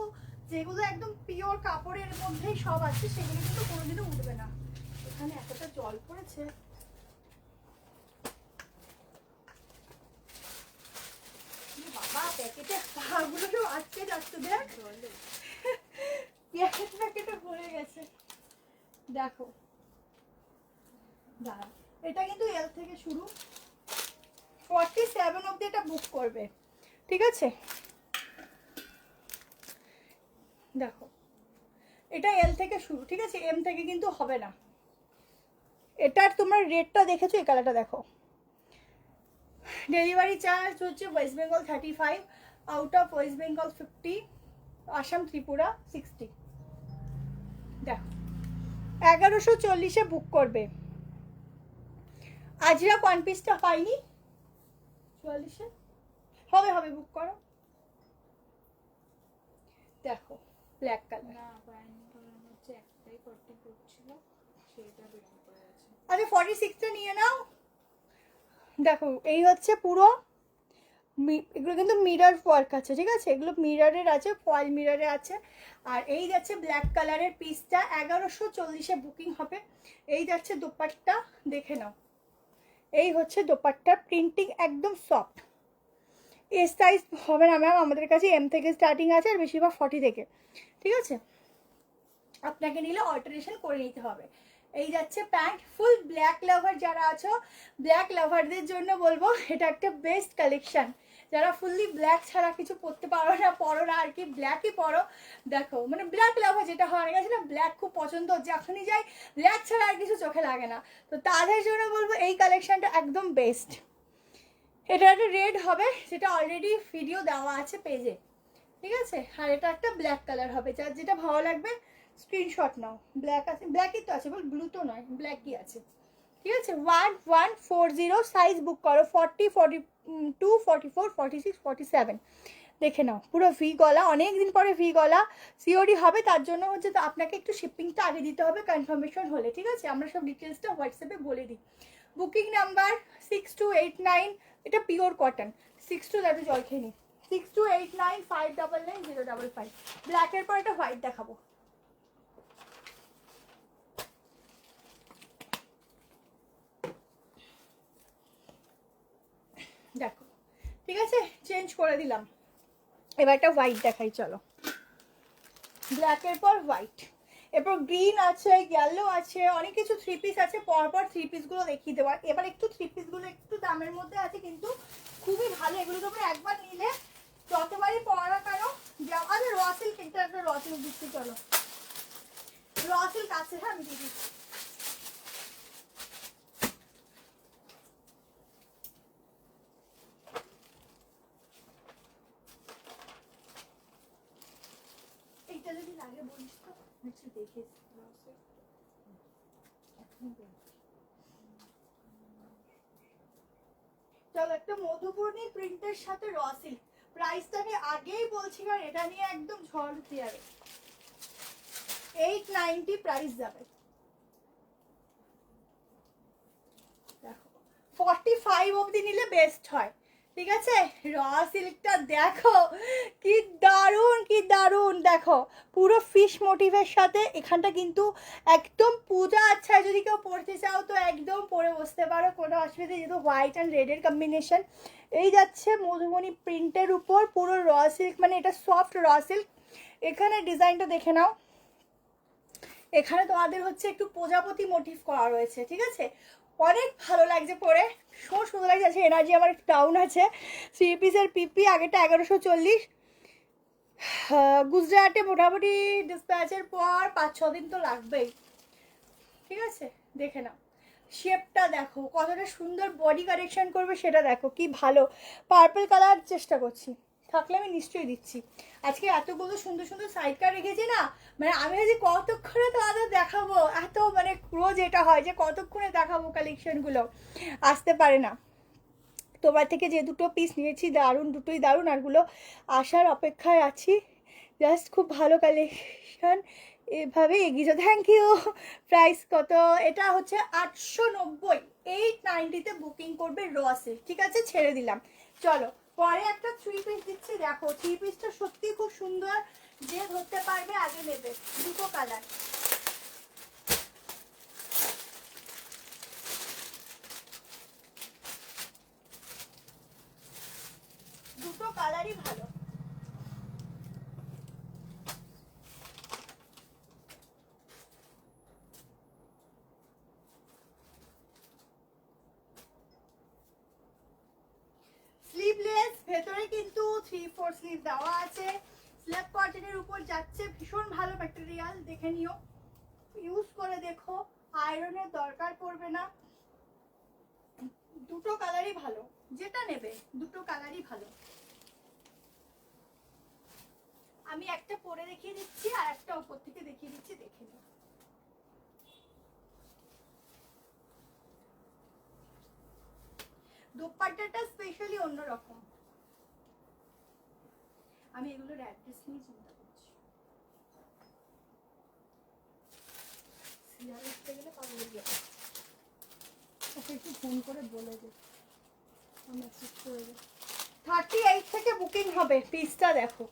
যেগুলো একদম পিওর কাপড়ের মধ্যেই সব আছে সেগুলো কিন্তু কোনোদিনও উঠবে না। এখানে এতটা জল পড়েছে, বাবা প্যাকেটে পাগুলো সব আটকে যাচ্ছে, দেখ প্যাকেটে ভরে গেছে। দেখো দাঁড়া, এটা কিন্তু এল থেকে শুরু, 47 অবধি এটা বুক করবে, ঠিক আছে? দেখো এটা এল থেকে শুরু, ঠিক আছে? এম থেকে কিন্তু হবে না। এটার তোমার রেটটা দেখেছো, এই কালারটা দেখো। ডেলিভারি চার্জ হচ্ছে West Bengal 35, out of West Bengal 50, Assam Tripura 60। দেখো 1140-এ বুক করবে। আজরা ওয়ান পিসটা পাইনি, 44-এ হবে, হবে বুক করো। দেখো ব্ল্যাক কালার, না পাইনি, কারণ হচ্ছে একটাই 44 ছিল, সেটা বেরিয়ে পড়ে গেছে। আরে 46টা নিয়ে নাও। দেখো এই হচ্ছে পুরো, এগুলো কিন্তু মিরর ওয়ার্ক আছে, ঠিক আছে? এগুলো মিররের আছে, ফয়েল মিররে আছে। আর এই যাচ্ছে ব্ল্যাক কালারের পিসটা 1140-এ বুকিং হবে। এই যাচ্ছে দোপাট্টা, দেখে নাও। এই হচ্ছে দোপাট্টা, প্রিন্টিং একদম সফট। এস সাইজ হবে না ম্যাম, আমাদের কাছে এম থেকে স্টার্টিং আছে আর বেশিরভাগ 40 থেকে, ঠিক আছে? আপনাকে নিলে অল্টারেশন করে নিতে হবে। এই যাচ্ছে প্যান্ট, ফুল ব্ল্যাক লাভার যারা আছো, ব্ল্যাক লাভারদের জন্য বলবো এটা একটা বেস্ট কালেকশন। যারা ফুললি ব্ল্যাক ছাড়া কিছু পরতে পারো না আর কি, ব্ল্যাকই পরো। দেখো মানে ব্ল্যাক লাভার যেটা হয়, অনেক আছে না ব্ল্যাক খুব পছন্দ, যখনই যাই ব্ল্যাক ছাড়া আর কিছু চোখে লাগে না, তো তাদের জন্য বলবো এই কালেকশনটা একদম বেস্ট। এটা একটা রেড হবে, যেটা অলরেডি ভিডিও দেওয়া আছে পেজে, ঠিক আছে? আর এটা একটা ব্ল্যাক কালার হবে, যার যেটা ভালো লাগবে স্ক্রিনশট নাও। ব্ল্যাক আছে, ব্ল্যাকই তো আছে, বল ব্লু তো নয়, ব্ল্যাকই আছে, ঠিক আছে? 1140 সাইজ বুক করো, 40, 42, 44, 46, 47 দেখে নাও। পুরো ভি গলা, অনেক দিন পরে ভি গলা সিওডি হবে, তার জন্য হচ্ছে তো আপনাকে একটু শিপিংটা আগে দিতে হবে কনফার্মেশন হলে, ঠিক আছে? আমরা সব ডিটেলসটা হোয়াটসঅ্যাপে বলে দিই। বুকিং নাম্বার 6289, এটা পিওর কটন, 62, যাতে জল খেয়ে নিই, 6289599055। ব্ল্যাকের পর একটা হোয়াইট দেখাবো। দেখো ঠিক আছে, চেঞ্জ করে দিলাম, এবার একটা হোয়াইট দেখাই, চলো। ব্ল্যাকের পর হোয়াইট, এরপর গ্রিন আছে, ইয়েলো আছে, অনেক কিছু থ্রি পিস আছে, পরপর থ্রি পিসগুলো দেখিয়ে দেওয়ার। এবার একটু থ্রি পিসগুলো একটু দামের মধ্যে আছে, কিন্তু খুবই ভালো, এগুলো তোমরা একবার নিলে যতবারই পরা কেন যাও। আরে র সিল্ক, এটা একটা র সিল্ক দিচ্ছি, চলো র সিল্ক আছে, হ্যাঁ আমি দিয়ে দিচ্ছি। এইটা যদি লাগে বলিস তো, একটু দেখিস। চলো একটা মধুবর্ণী প্রিন্টের সাথে র সিল্ক, প্রাইসটা আমি আগেই বলছি কারণ এটা নিয়ে একদম ঝড় উঠে যাবে। 890 প্রাইস যাবে। দেখো 45 অবধি নিলে বেস্ট হয়, ঠিক আছে? র সিল্কটা দেখো কি দারুণ, কি দারুণ। দেখো পুরো ফিশ মোটিভের সাথে, এখানটা কিন্তু একদম পূজা আচ্ছা, যদি কেউ পড়তে চাও তো একদম পরে বসতে পারো, কোনো অসুবিধা, যেহেতু হোয়াইট অ্যান্ড রেডের কম্বিনেশন। এই যাচ্ছে মধুবনী প্রিন্টের উপর পুরো র সিল্ক, মানে এটা সফট র সিল্ক। এখানে ডিজাইনটা দেখে নাও, এখানে তোমাদের হচ্ছে একটু প্রজাপতি মোটিভ করা রয়েছে, ঠিক আছে? অনেক ভালো লাগছে পরে, ভীষণ সুন্দর লাগছে। আছে এনার্জি আমার একটু ডাউন আছে। থ্রি পিসের পিপি, আগেটা 1140, গুজরাটে মোটামুটি ডিসপ্যাচের পর 5-6 দিন তো লাগবেই, ঠিক আছে? দেখে নাও শেপটা দেখো কতটা সুন্দর, বডি কারেকশন করবে সেটা দেখো কি ভালো। পার্পল কালার চেষ্টা করছি, থাকলে আমি নিশ্চয়ই দিচ্ছি। আজকে এতগুলো সুন্দর সুন্দর সাইড কার্ড রেখেছি না, মানে আমি ভাবছি কতক্ষণে তোমাদের দেখাবো, এত মানে রোজ এটা হয় যে কতক্ষণে দেখাবো কালেকশনগুলো, আসতে পারে না। তোমার থেকে যে দুটো পিস নিয়েছি দারুণ, দুটোই দারুণ, আরগুলো আসার অপেক্ষায় আছি। জাস্ট খুব ভালো কালেকশন, এভাবে এগিয়ে যাও। Thank you. প্রাইস কত? এটা হচ্ছে 890, 890-তে বুকিং করবে রসে, ঠিক আছে, ছেড়ে দিলাম। চলো পরে একটা 3 পিস দিচ্ছি, দেখো 3 পিসটা সত্যি খুব সুন্দর, যে ধরতে পারবে আগে নেবে। দুটো কালার, দুটো কালারই ভালো। স্লিভলেস, ভেতরে কিন্তু 3/4 স্লিভ দেওয়া আছে, স্ল্যাব কটনের উপর যাচ্ছে, ভীষণ ভালো ম্যাটেরিয়াল, দেখে নিও, ইউজ করে দেখো, আয়রনের দরকার পড়বে না। দুটো কালারই ভালো, যেটা নেবে দুটো কালারই ভালো। আমি একটা পরে দেখিয়ে দিচ্ছি আর একটা উপর থেকে দেখিয়ে দিচ্ছি, দেখে নিও। দোপাট্টাটা স্পেশালি অন্যরকম। আমি এগুলোর অ্যাড্রেস নিয়ে চিন্তা করছি, সিরিয়াল লিখতে গেলে পাবো গিয়ে, ওকে একটু ফোন করে বলে দে, মেসেজ করে দে। 38 থেকে বুকিং হবে, পিসটা দেখো,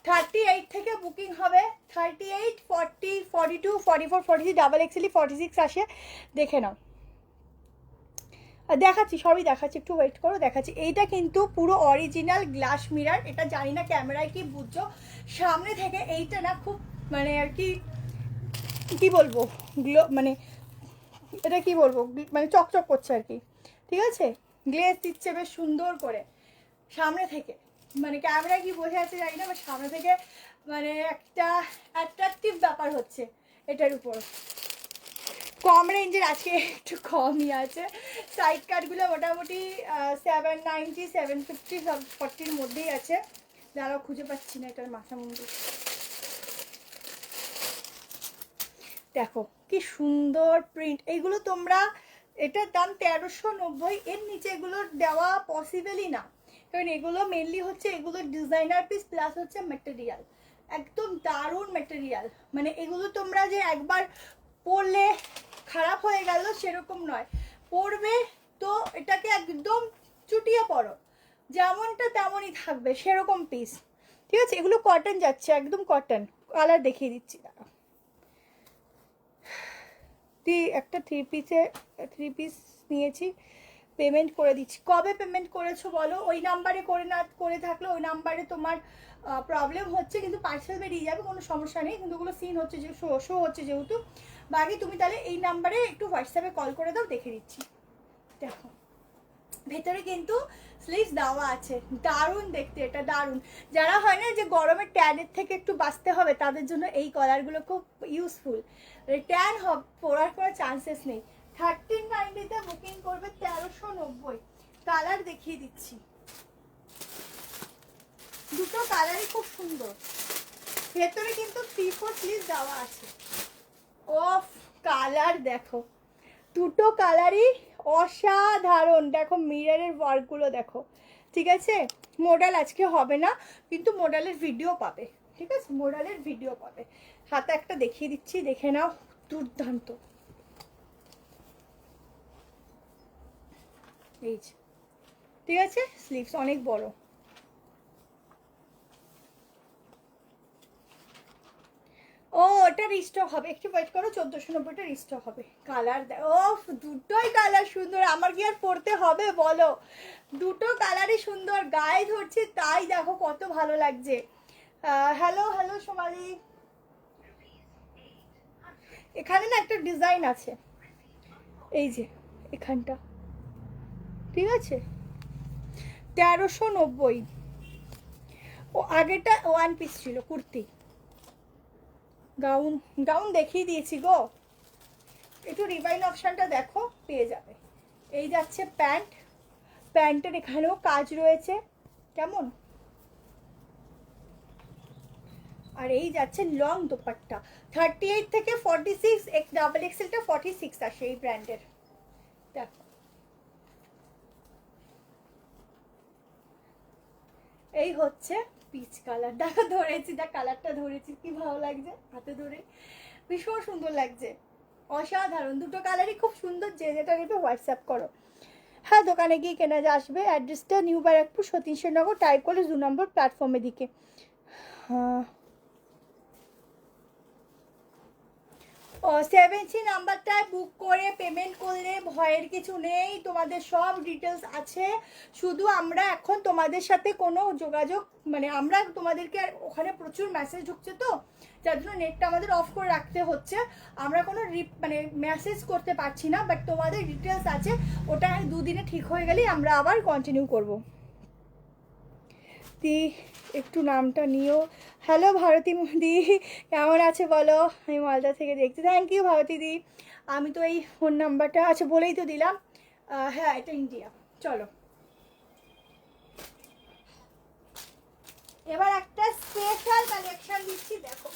38 থেকে বুকিং হবে, 38, 40, 42, 44, 43, ডাবল এক্সেলি 46 আসে, দেখে নাও। দেখাচ্ছি, সবই দেখাচ্ছি, একটু ওয়েট করো, দেখাচ্ছি। এইটা কিন্তু পুরো অরিজিনাল গ্লাস মিরার, এটা জানি না ক্যামেরায় কি বুঝছো, সামনে থেকে এইটা না খুব মানে আর কি, কি বলবো, মানে এটা কি বলবো, মানে চকচক করছে আর কি, ঠিক আছে, গ্লেজ দিচ্ছে বেশ সুন্দর করে সামনে থেকে, মানে ক্যামেরায় কি বোঝা যাচ্ছে জানি না, বাট সামনে থেকে মানে একটা অ্যাট্রাকটিভ ব্যাপার হচ্ছে এটার উপর। কম রেঞ্জের, আজকে একটু কমই আছে, সাইড কার্ডগুলো মোটামুটি 790, 750, 40-র মধ্যেই আছে। দাঁড়াও, খুঁজে পাচ্ছি না এটার মাথা মুন্ডু। দেখো কি সুন্দর প্রিন্ট, এইগুলো তোমরা, এটার দাম 1390, এর নিচে এগুলো দেওয়া পসিবলই না, কারণ এগুলো মেনলি হচ্ছে এগুলো ডিজাইনার পিস প্লাস হচ্ছে ম্যাটেরিয়াল, একদম দারুণ ম্যাটেরিয়াল, মানে এগুলো তোমরা যে একবার পরলে খারাপ হয়ে গেল সেরকম নয়, পরবে তো এটাকে একদম চুটিয়ে পরো, যেমনটা তেমনই থাকবে সেরকম পিস, ঠিক আছে। এগুলো কটন যাচ্ছে, একদম কটন, কালার দেখিয়ে দিচ্ছি দাঁড়া। একটা 3 পিস নিয়েছি, পেমেন্ট করে দিচ্ছি। কবে পেমেন্ট করেছো বলো, ওই নাম্বারে করে না করে থাকলে ওই নাম্বারে তোমার প্রবলেম হচ্ছে, কিন্তু পার্সেল বেরিয়ে যাবে, কোনো সমস্যা নেই, কিন্তু ওগুলো সিন হচ্ছে যে শো হচ্ছে যেহেতু, বাকি তুমি তাহলে এই নাম্বারে একটু হোয়াটসঅ্যাপে কল করে দাও, দেখে দিচ্ছি। দেখো ভেতরে কিন্তু স্লিভস দেওয়া আছে, দারুণ দেখতে, এটা দারুণ। যারা হয় না যে গরমের ট্যানের থেকে একটু বাঁচতে হবে, তাদের জন্য এই কলারগুলো খুব ইউজফুল, ট্যান পড়ার কোনো চান্সেস নেই। 1390-তে বুকিং করবে, 1390, কালার দেখিয়ে দিচ্ছি, দুটো কালারই খুব সুন্দর, ভেতরে কিন্তু 3/4 স্লিভ দেওয়া আছে। ওফ, কালার দেখো, দুটো কালারই অসাধারণ, দেখো মিররের ওয়ার্কগুলো দেখো, ঠিক আছে। মডেল আজকে হবে না, কিন্তু মডেলের ভিডিও পাবে, ঠিক আছে, মডেলের ভিডিও পাবে। হাতে একটা দেখিয়ে দিচ্ছি, দেখে নাও, দুর্দান্ত। এই যে, ঠিক আছে, স্লিভস অনেক বড়। ও, ওটা রিস্টক হবে, একটু ওয়েট করো, 1490-টা রিস্টক হবে। কালার ও, দুটোই কালার সুন্দর, আমার কি আর পরতে হবে বলো, দুটো কালারই সুন্দর, গায়ে ধরছে তাই দেখো কত ভালো লাগছে। হ্যালো হ্যালো সোমালি, এখানে না একটা ডিজাইন আছে, এই যে এখানটা, ঠিক আছে, 1390। ও আগেটা ওয়ান পিস ছিল, কুর্তি, গাউন, গাউন দেখিয়ে দিয়েছি গো, একটু রিভাইন অপশানটা দেখো, পেয়ে যাবে। এই যাচ্ছে প্যান্ট, প্যান্টের এখানেও কাজ রয়েছে, কেমন আর এই যাচ্ছে লং দোপাট্টা 38 থেকে 46, ডাবল এক্সেলটা 46 আসে এই ব্র্যান্ডের। দেখো এই হচ্ছে পিচ কালার, দেখো ধরেছি, দেখ কালারটা ধরেছি কি ভালো লাগছে হাতে ধরে, ভীষণ সুন্দর লাগছে, অসাধারণ। দুটো কালারই খুব সুন্দর, যে যেটা নেবে হোয়াটসঅ্যাপ করো। হ্যাঁ দোকানে গিয়ে কেনা আসবে। অ্যাড্রেসটা নিউ ব্যারাকপুর সতীশনগর, টাইপ করলে 2 নম্বর প্ল্যাটফর্মের দিকে। হ্যাঁ 70 নাম্বারটায় বুক করে পেমেন্ট করলে ভয়ের কিছু নেই, তোমাদের সব ডিটেলস আছে। শুধু আমরা এখন তোমাদের সাথে কোনো যোগাযোগ, মানে আমরা তোমাদেরকে ওখানে প্রচুর মেসেজ ঢুকছে তো, যার জন্য নেটটা আমাদের অফ করে রাখতে হচ্ছে, আমরা কোনো মানে মেসেজ করতে পারছি না। বাট তোমাদের ডিটেলস আছে, ওটা 2 দিনে ঠিক হয়ে গেলেই আমরা আবার কন্টিনিউ করবো। দি একটু নামটা নিও। হ্যালো ভারতী দি, কেমন আছে বলো? আমি মালদা থেকে দেখছি। থ্যাংক ইউ ভারতী দি। আমি তো এই ফোন নাম্বারটা আচ্ছা বলেই তো দিলাম। হ্যাঁ এটা ইন্ডিয়া। চলো এবার একটা স্পেশাল কালেকশন দিচ্ছি, দেখো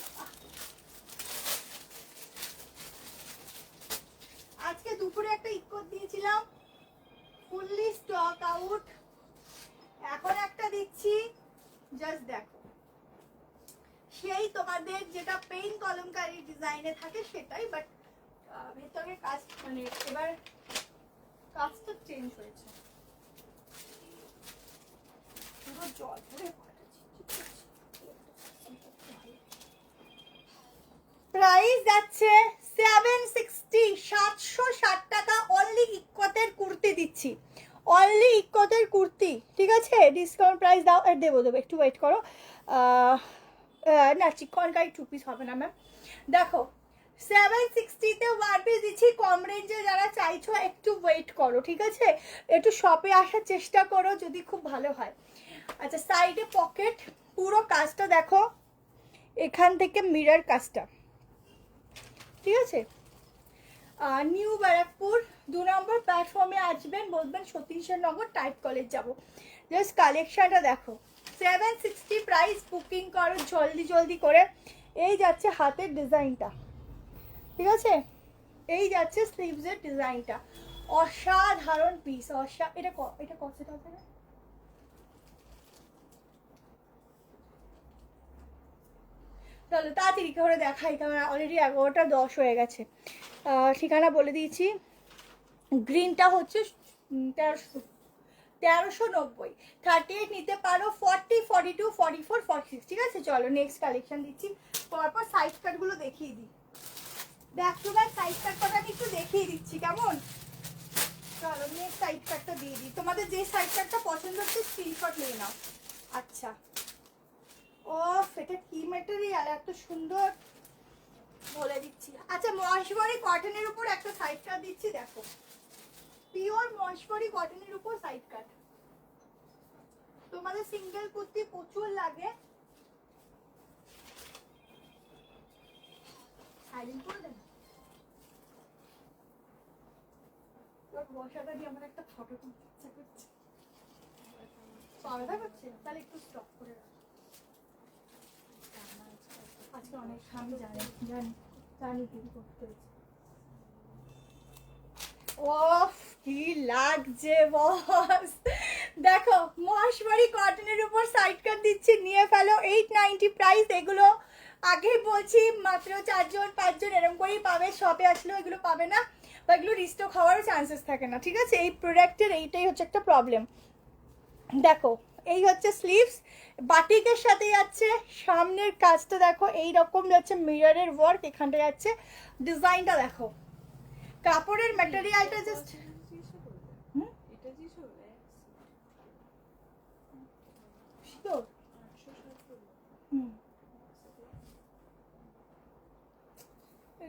আজকে দুপুরে একটা ইকোত দিয়েছিলাম, ফুললি স্টক আউট। এখন একটা দিচ্ছি, জাস্ট দেখো, সেই তোমাদের যেটা পেইন কলমকারী ডিজাইনে থাকে সেটাই, বাট ভেতরে কাজ মানে এবার কাজটা চেঞ্জ হয়েছে। পুরো জল ধরে প্রাইস যাচ্ছে 760, 760 টাকা অনলি ইক্কতের কুর্তি দিচ্ছি, অনলি ইক্কতের কুর্তি, ঠিক আছে? ডিসকাউন্ট প্রাইস দাও, দেবো একটু ওয়েট করো। না চিকনকারি 2 পিস হবে না ম্যাম। দেখো 760-তে 1 পিস দিচ্ছি, কম রেঞ্জে যারা চাইছো একটু ওয়েট করো, ঠিক আছে? একটু শপে আসার চেষ্টা করো যদি খুব ভালো হয়। আচ্ছা সাইডে পকেট, পুরো কাজটা দেখো, এখান থেকে মিরর কাজটা, ঠিক আছে? নিউ ব্যারাকপুর 2 নম্বর প্ল্যাটফর্মে আসবেন, বলবেন সতীশনগর টাইপ কলেজ যাব। জাস্ট কালেকশনটা দেখো, 760 প্রাইস, বুকিং করো জলদি জলদি করে। এই যাচ্ছে হাতের ডিজাইনটা, ঠিক আছে? এই যাচ্ছে স্লিভসের ডিজাইনটা, অসাধারণ পিস, এটা এটা কত টাকা? চলো তাড়াতাড়ি করে দেখাই, কারণ অলরেডি 11টা 10 হয়ে গেছে। ঠিকানা বলে দিয়েছি, গ্রিনটা হচ্ছে 1390, 38 নিতে পারো, 40, 42, 44, 46, ঠিক আছে? চলো নেক্সট কালেকশন দিচ্ছি, পরপর সাইড কাটগুলো দেখিয়ে দিই। ব্যাক টু ব্যাক সাইড কাটটা আমি একটু দেখিয়ে দিচ্ছি, কেমন? চলো নেক্সট সাইড কাটটা দিয়ে দিই, তোমাদের যে সাইড কাটটা পছন্দ হচ্ছে স্ক্রিনশট নিয়ে নাও। আচ্ছা ও এটা কি ম্যাটেরিয়াল, এত সুন্দর, বলে দিচ্ছি। আচ্ছা মহেশ্বরী কটনের উপর একটা সাইড কাট দিচ্ছি, দেখো পিওর মহেশ্বরী কটনের উপর সাইড কাট। তোমাদের সিঙ্গেল কুর্তি প্রচুর লাগে, সাইলেন্ট করে দেন তোর বসাটা দিয়ে আমার একটা ফটো তুলতে ইচ্ছা করছে, পাওয়া করছে, তাহলে একটু স্টপ করে রাখ। আজকে অনেক আমি জানি জানি জানি কি করতে হয়েছে। ওফ কি লাগছে বস, দেখো মহেশ্বরী কটনের উপর সাইড কাট দিচ্ছি, নিয়ে ফেলো। 890 প্রাইস, এগুলো আগেই বলছি মাত্র 4 জন 5 জন এরকম করেই পাবে, শপে আসলেও এগুলো পাবে না, বা এগুলো রিস্টক হওয়ারও চান্সেস থাকে না, ঠিক আছে? এই প্রোডাক্টের এইটাই হচ্ছে একটা প্রবলেম। দেখো এই হচ্ছে স্লিভস, বাটিকের সাথে যাচ্ছে, সামনের কাজটা দেখো এই রকম যাচ্ছে, মিররের ওয়ার্ক, এখানটা যাচ্ছে ডিজাইনটা দেখো, কাপড়ের ম্যাটেরিয়ালটা জাস্ট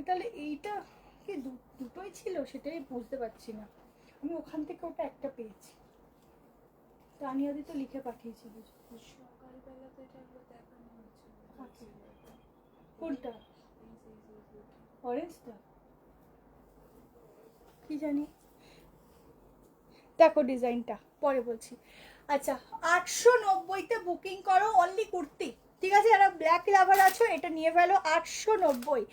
তাহলে এইটা কি দুটোই ছিল সেটাই বুঝতে পারছি না আমি, ওখান থেকে ওটা একটা পেয়েছি, তানিয়াদি তো লিখে পাঠিয়েছিল সকালবেলা তো এটা দেখানো হয়েছিল। কোনটা? অরেঞ্জটা কি জানি, দেখো ডিজাইনটা পরে বলছি। আচ্ছা 890-তে বুকিং করো, অনলি কুর্তি, ঠিক আছে? যারা ব্ল্যাক লাভার আছো এটা নিয়ে ফেলো 890।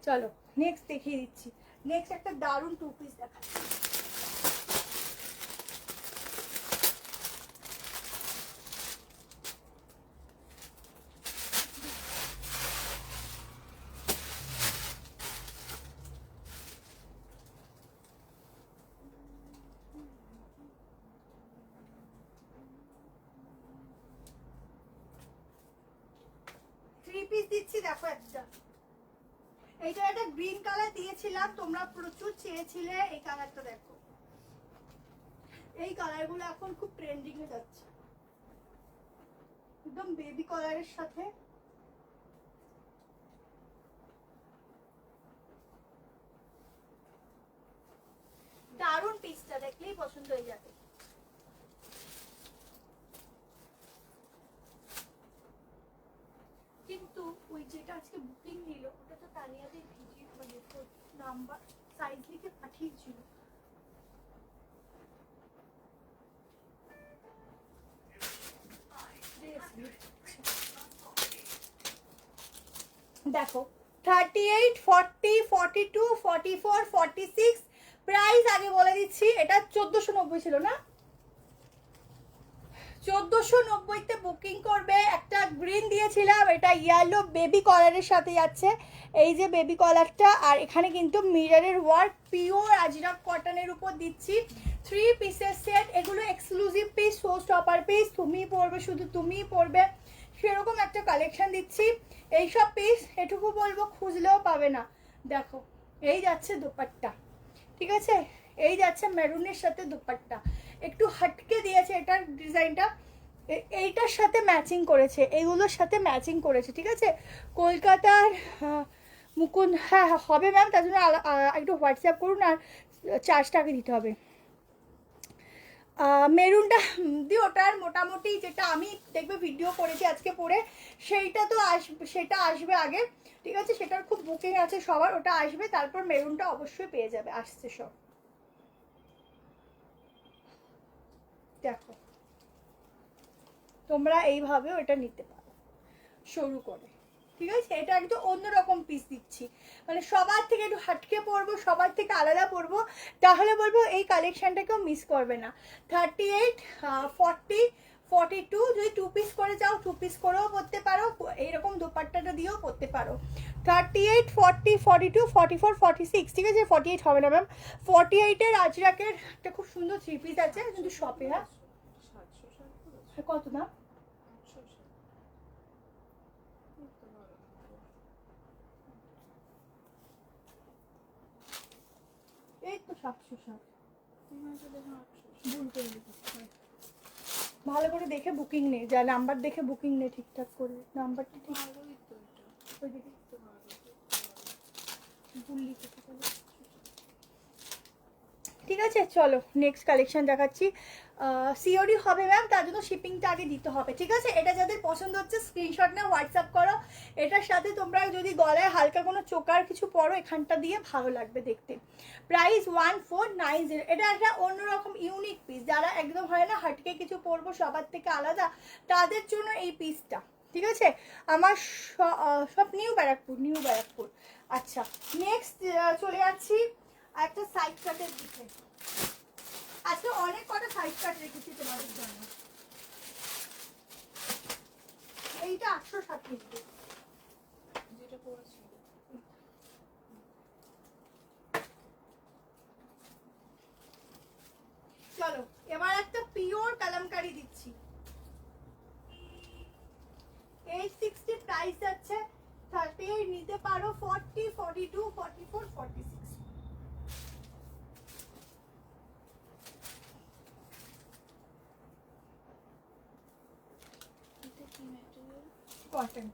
চলো নেক্সট দেখিয়ে দিচ্ছি। নেক্সট একটা দারুণ 2 পিস দেখাচ্ছি। পিস দিচ্ছি, দেখো একটা, এইটা একটা গ্রিন কালার দিয়েছিলাম, তোমরা প্রচুর চেয়েছিলে এই কালারটা। দেখো এই কালারগুলো এখন খুব ট্রেন্ডিং এ যাচ্ছে, একদম বেবি কালারের সাথে। দারুণ পিসটা, দেখলেই পছন্দ হয়ে যাবে। কিন্তু ওই যেটা আজকে বুকিং নিল ওটা তো তানিয়াদের ভিজিট মানে নাম্বার সাইজ লিখে পাঠিয়েছিল। দেখো 38, 40, 42, 44, 46 প্রাইস আগে বলে দিচ্ছি। এটা 1490 ছিল না, 1490-তে বুকিং করবে। একটা গ্রিন দিয়েছিলাম, এটা ইয়েলো বেবি কলারের সাথে যাচ্ছে, এই যে বেবি কলারটা। আর এখানে কিন্তু মিররের ওয়ার্ক, পিওর আজরাক কটনের উপর দিচ্ছি। 3 পিসের সেট, এগুলো exclusive piece, show stopper piece, তুমিই পরবে, শুধু তুমিই পরবে, সেরকম একটা কালেকশন দিচ্ছি। এইসব পিস এটুকু বলবো খুঁজলেও পাবে না। দেখো এই যাচ্ছে দুপাট্টা, ঠিক আছে, এই যাচ্ছে মেরুনের সাথে দুপাট্টা, একটু হটকে দিয়েছে এটার ডিজাইনটা, এইটার সাথে ম্যাচিং করেছে, এইগুলোর সাথে ম্যাচিং করেছে, ঠিক আছে। কলকাতার মুকুন্দ, হ্যাঁ হবে ম্যাম, তার জন্য একটু হোয়াটসঅ্যাপ করুন, আর চার্জটা আগে দিতে হবে। মেরুনটা দিয়ে ওটার মোটামুটি যেটা আমি দেখবে ভিডিও করেছি আজকে পরে, সেইটা তো আসবে, সেটা আসবে আগে, ঠিক আছে, সেটার খুব বুকিং আছে সবার, ওটা আসবে, তারপর মেরুনটা অবশ্যই পেয়ে যাবে, আসছে সব। দেখো তোমরা এইভাবে ওটা নিতে পারো শুরু করে, ঠিক আছে। এটা একদম অন্যরকম পিস দিচ্ছি, মানে সবার থেকে একটু হাটকে পরবো, সবার থেকে আলাদা পরবো, তাহলে বলবো এই কালেকশনটাকেও মিস করবে না। 38, 40, 42 যদি 2 পিস করে যাও 2 পিস করেও পরতে পারো, এইরকম দোপাট্টাটা দিয়েও পরতে পারো। 38, 40, 42, 44, 46, ঠিক আছে, 48 হবে না ম্যাম। 48-এর আজরাকের একটা খুব সুন্দর 3 পিস আছে কিন্তু শপে। হ্যাঁ কত দাম? এই তো 760। ভালো করে দেখে বুকিং নেই, যা নাম্বার দেখে বুকিং নেই ঠিকঠাক করে, নাম্বারটা ঠিক ঠিক আছে। চলো নেক্সট কালেকশন দেখাচ্ছি। সিওডি হবে ম্যাম, তার জন্য শিপিংটা আগে দিতে হবে, ঠিক আছে। এটা যাদের পছন্দ হচ্ছে স্ক্রিনশট নিয়ে হোয়াটসঅ্যাপ করো। এটার সাথে তোমরা যদি গলায় হালকা কোনো চোকার কিছু পরো এখানটা দিয়ে, ভালো লাগবে দেখতে। প্রাইস 1490। এটা একটা অন্যরকম ইউনিক পিস, যারা একদম হয় না হাটকে কিছু পরবো সবার থেকে আলাদা, তাদের জন্য এই পিসটা, ঠিক আছে। আমার সব নিউ ব্যারাকপুর। আচ্ছা নেক্সট চলে যাচ্ছি একটা সাইড কাটের দিকে। আজকে অনেক কটা সাইড কাট রেখেছি তোমাদের জন্য। এইটা 860 যেটা পড়েছি। চলো এবার একটা পিওর কালামকারি দিচ্ছি। 860 প্রাইস আছে, 38 নিতে পারো, 40, 42, 44, 46। কটন,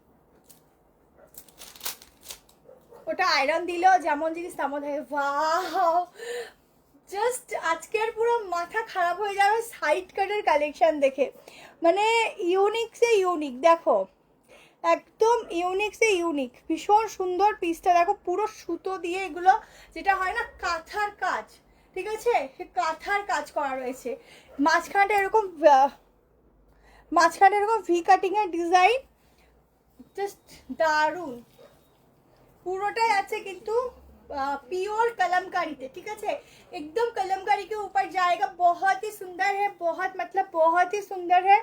ওটা আয়রন দিলেও যেমন জিনিস তেমন হয়। ওয়াও, জাস্ট আজকের পুরো মাথা খারাপ হয়ে যাবে সাইড কাটের কালেকশন দেখে, মানে ইউনিক সে ইউনিক। দেখো একদম ইউনিক সে ইউনিক, ভীষণ সুন্দর পিসটা। দেখো পুরো সুতো দিয়ে এগুলো, যেটা হয় না কাঁথার কাজ, ঠিক আছে, সে কাঁথার কাজ করা রয়েছে। মাঝখানটা এরকম ভি কাটিং এর ডিজাইন, জাস্ট দারুন, পুরোটাই আছে কিন্তু प्योर कलमकारी थे, ठीक है, एकदम कलमकारी के ऊपर जाएगा। बहुत ही सुंदर है, बहुत मतलब बहुत ही सुंदर है।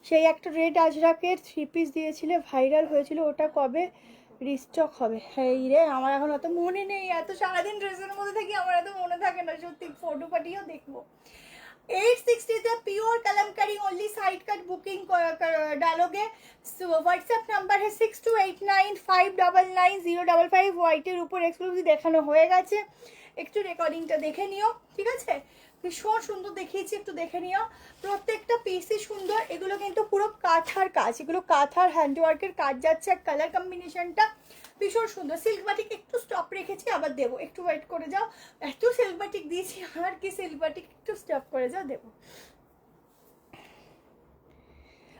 সেই একটা রেড আজরাকের 3 পিস দিয়েছিলে, ভাইরাল হয়েছিল, ওটা কবে রিস্টক হবে? এই রে, আমার এখন অত মনে নেই, এত সারাদিন ড্রেসের মধ্যে থাকি, আমার এত মনে থাকে না সত্যি, ফটো পাঠিয়েও দেখবো। 860 তে pure Kalamkari only side cut booking डालोगे। व्हाट्सएप नंबर है 6289599055। হোয়াইটের উপর এক্সক্লুসিভ দেখানো হয়ে গেছে, একটু রেকর্ডিংটা দেখে নিও, ঠিক আছে? ভীষণ সুন্দর দেখিয়েছি, একটু দেখে নিও। প্রত্যেকটা পিসই সুন্দর, এগুলো কিন্তু পুরো কাঁথার কাজ, এগুলো কাঁথার হ্যান্ডওয়ার্কের কাজ যাচ্ছে, আর কালার কম্বিনেশনটা ভীষণ সুন্দর। সিল্ক বাটিক একটু স্টপ রেখেছি, আবার দেবো, একটু ওয়েট করে যাও। এত সিল্ক বাটিক দিয়েছি, আর কি সিল্ক বাটিক একটু স্টপ করে যাও, দেবো।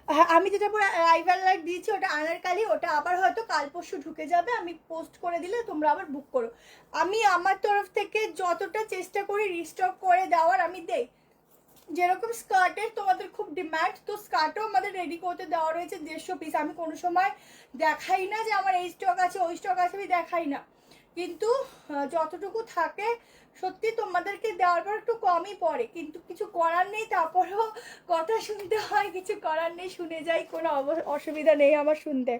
হ্যাঁ, আমি যেটা পুরো রাইভাল লাইট দিয়েছি ওটা আনারকালি, ওটা আবার হয়তো কাল পরশু ঢুকে যাবে, আমি পোস্ট করে দিলে তোমরা আবার বুক করো। আমি আমার তরফ থেকে যতটা চেষ্টা করি রিস্টক করে দেওয়ার, আমি দেই। যেরকম স্কার্টের তোমাদের খুব ডিমান্ড, তো স্কার্টও আমাদের রেডি করতে দেওয়া রয়েছে 150 পিস। আমি কোনো সময় দেখাই না যে আমার এই স্টক আছে ওই স্টক আছে, আমি দেখাই না, কিন্তু যতটুকু থাকে সত্যি তোমাদেরকে দেওয়ার পর একটু কমই পড়ে, কিন্তু কিছু করার নেই, তারপরেও কথা শুনতে হয়, কিছু করার নেই, শুনে যাই, কোনো অসুবিধা নেই আমার শুনতে।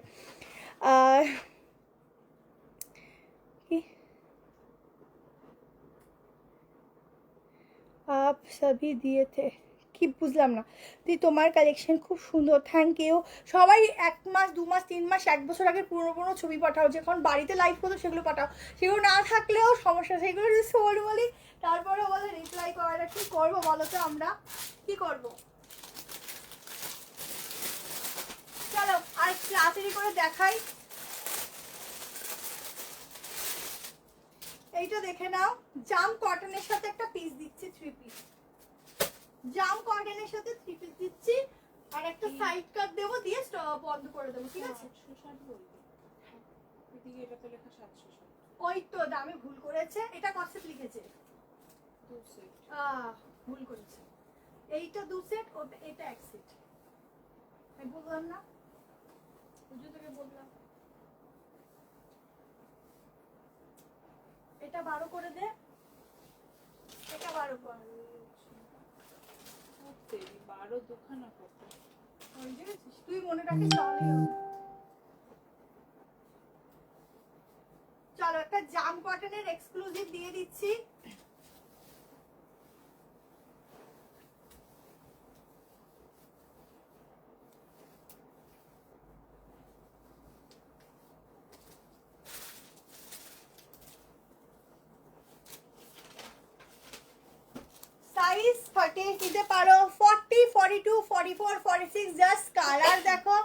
आप सभी दिए थे কি বুঝলাম না। তুই তোমার কালেকশন খুব সুন্দর, থ্যাংক ইউ। সবাই 1 মাস 2 মাস 3 মাস 1 বছর আগের পুরনো পুরনো ছবি পাঠাও, যখন বাড়িতে লাইভ হতো সেগুলো পাঠাও, সেগুলো না থাকলেও সমস্যা, সেগুলো যদি সোল বলি তারপরে বলে রিপ্লাই করাটা কি করবো বলো তো, আমরা কি করব? চলো আর তাড়াতাড়ি করে দেখাই, এইটা দেখে নাও। জাম কটনের সাথে একটা পিস দিচ্ছি, 3 পিস জাম কটনের সাথে 3 পিস দিচ্ছি, আর একটা সাইড কাট দেবো, দিয়ে বন্ধ করে দেবো, ঠিক আছে? 860 বলবে, এদিকে এটা তো লেখা 760। ওই তো দামে ভুল করেছে, এটা কত সেট লিখেছে? 2 সেট। ভুল করেছে, এইটা 2 সেট, ওটা এটা 1 সেট। আমি বললাম না, বুঝে তোকে বললাম, এটা 12 করে দে, এটা 12 করে। 12 দুখানা কত? তুই মনে রাখিস তাহলেই হবে। চলো একটা জাম কটনের এক্সক্লুসিভ দিয়ে দিচ্ছি, সাইজ 38 নিতে পারো, 40 42 44 46। জাস্ট কালার দেখো,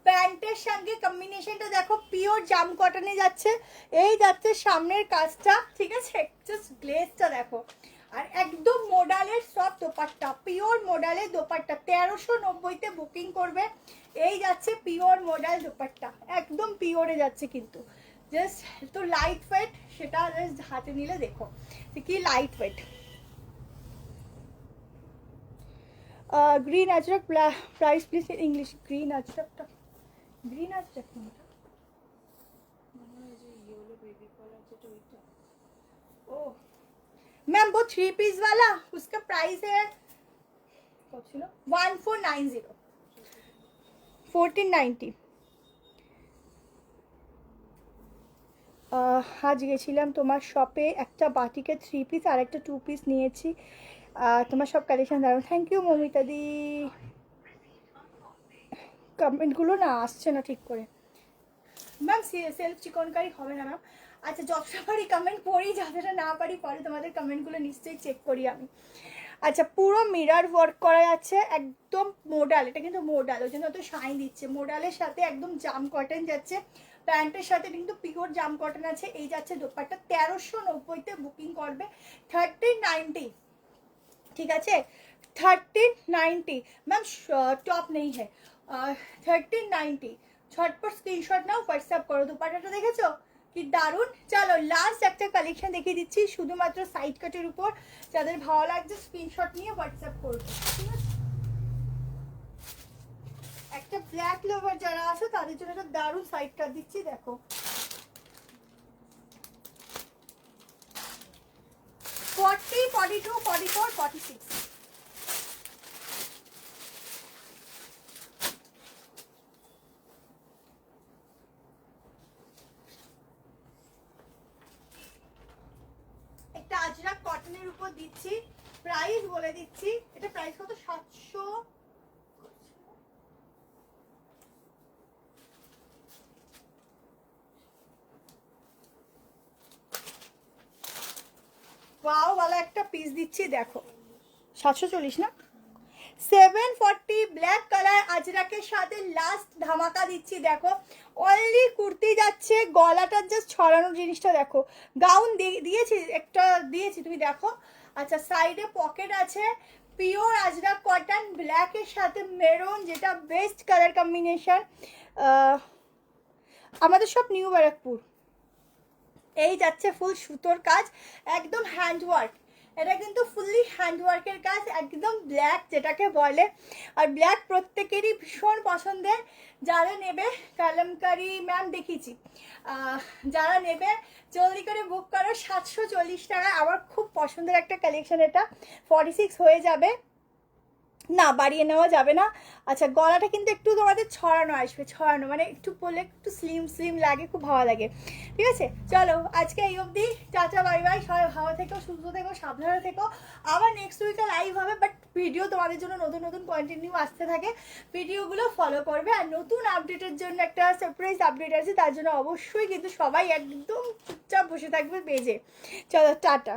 প্যান্টের সঙ্গে কম্বিনেশনটা দেখো, পিওর জাম কটনে যাচ্ছে, এই যাচ্ছে সামনের কাজটা, ঠিক আছে? জাস্ট গ্লেজটা দেখো, আর একদম মোডালের সব দোপাট্টা, পিওর মোডালের দোপাট্টা। 1390-তে বুকিং করবে, এই যাচ্ছে পিওর মোডাল দোপাট্টা, একদম পিওরে যাচ্ছে, কিন্তু জাস্ট তো লাইট ওয়েট, সেটা জাস্ট হাতে নিলে দেখো কি light weight. Green ajrakh price please in English. Green ajrakh কোনটা? মনে হয় যে ইয়েলো বেবি কালার যেটা ওইটা। ओ मैम वो 3 पीस वाला, उसका प्राइस है कब ছিল 1490 1490। আজ গেছিলাম তোমার শপে, একটা বাটিকে 3 পিস আর একটা 2 পিস নিয়েছি, তোমার সব কালেকশন দারুণ, থ্যাংক ইউ মমিতা দি। কমেন্টগুলো না আসছে না ঠিক করে ম্যাম, সেলফ চিকনকারি হবে না ম্যাম। আচ্ছা যতটা পারি কমেন্ট পড়ি, যতটা না পারি পরে তোমাদের কমেন্টগুলো নিশ্চয়ই চেক করি আমি। আচ্ছা পুরো মিরর ওয়ার্ক করা যাচ্ছে, একদম মোডাল, এটা কিন্তু মোডাল, ওই জন্য তো শাইন দিচ্ছে। মোডালের সাথে একদম জাম কটন যাচ্ছে, প্যান্টের সাথে কিন্তু পিওর জাম কটন আছে, এই যাচ্ছে দোপাট্টা। 1390-তে বুকিং করবে, 1390, ঠিক আছে? 1390 मैम, टॉप नहीं है, 1390। ঝটপট স্ক্রিনশট নাও, হোয়াটসঅ্যাপ করো। দুপাট্টাটা দেখেছো কি দারুণ। চলো লাস্ট একটা কালেকশন দেখিয়ে দিচ্ছি, শুধুমাত্র সাইড কাটের উপর, যাদের ভালো লাগছে স্ক্রিনশট নিয়ে হোয়াটসঅ্যাপ করবে, ঠিক আছে? একটা ব্ল্যাক লাভার যারা আছে তাদের জন্য একটা দারুণ সাইডটা দিচ্ছি, দেখো 40, 42, 44, 46। একটা আজরাক কটনের উপর দিচ্ছি, প্রাইস বলে দিচ্ছি, এটা প্রাইস কত 700। ওয়াও वाला একটা পিস দিচ্ছি, দেখো 740 না, 740 ব্ল্যাক কালার আজরাকের সাথে লাস্ট ধামাকা দিচ্ছি, দেখো অনলি কুর্তি যাচ্ছে, গলাটার জাস্ট ছড়ানোর জিনিসটা দেখো, গাউন দিয়েছি একটা দিয়েছি তুমি দেখো। আচ্ছা সাইডে পকেট আছে, পিওর আজরাক কটন, ব্ল্যাকের সাথে মেরুন, যেটা বেস্ট কালার কম্বিনেশন। আমাদের সব নিউ ব্যারাকপুর। এই যাচ্ছে ফুল সুতোর কাজ, একদম হ্যান্ডওয়ার্ক, এটা কিন্তু ফুললি হ্যান্ডওয়ার্কের কাজ, একদম ব্ল্যাক যেটাকে বলে। আর ব্ল্যাক প্রত্যেকেরই ভীষণ পছন্দের, যারা নেবে কালামকারি ম্যাম দেখিয়েছি, যারা নেবে জলদি করে বুক করো, 740 টাকা। আমার খুব পছন্দের একটা কালেকশন, এটা 46 হয়ে যাবে, না বাড়িয়ে নেওয়া যাবে না। আচ্ছা গলাটা কিন্তু একটু তোমাদের ছড়ানো আসবে, ছড়ানো মানে একটু পরলে একটু স্লিম স্লিম লাগে, খুব ভালো লাগে। ঠিক আছে চলো আজকে এই অবধি, টাটা বাই বাই, সবাই ভালো থেকো, সুস্থ থেকো, সাবধানে থেকো। আবার নেক্সট উইকে লাইভ হবে, বাট ভিডিও তোমাদের জন্য নতুন নতুন কন্টিনিউ আসতে থাকে, ভিডিওগুলো ফলো করবে। আর নতুন আপডেটের জন্য একটা সারপ্রাইজ আপডেট আছে, তার জন্য অবশ্যই কিন্তু সবাই একদম চুপচাপ বসে থাকবে পেজে। চলো টাটা।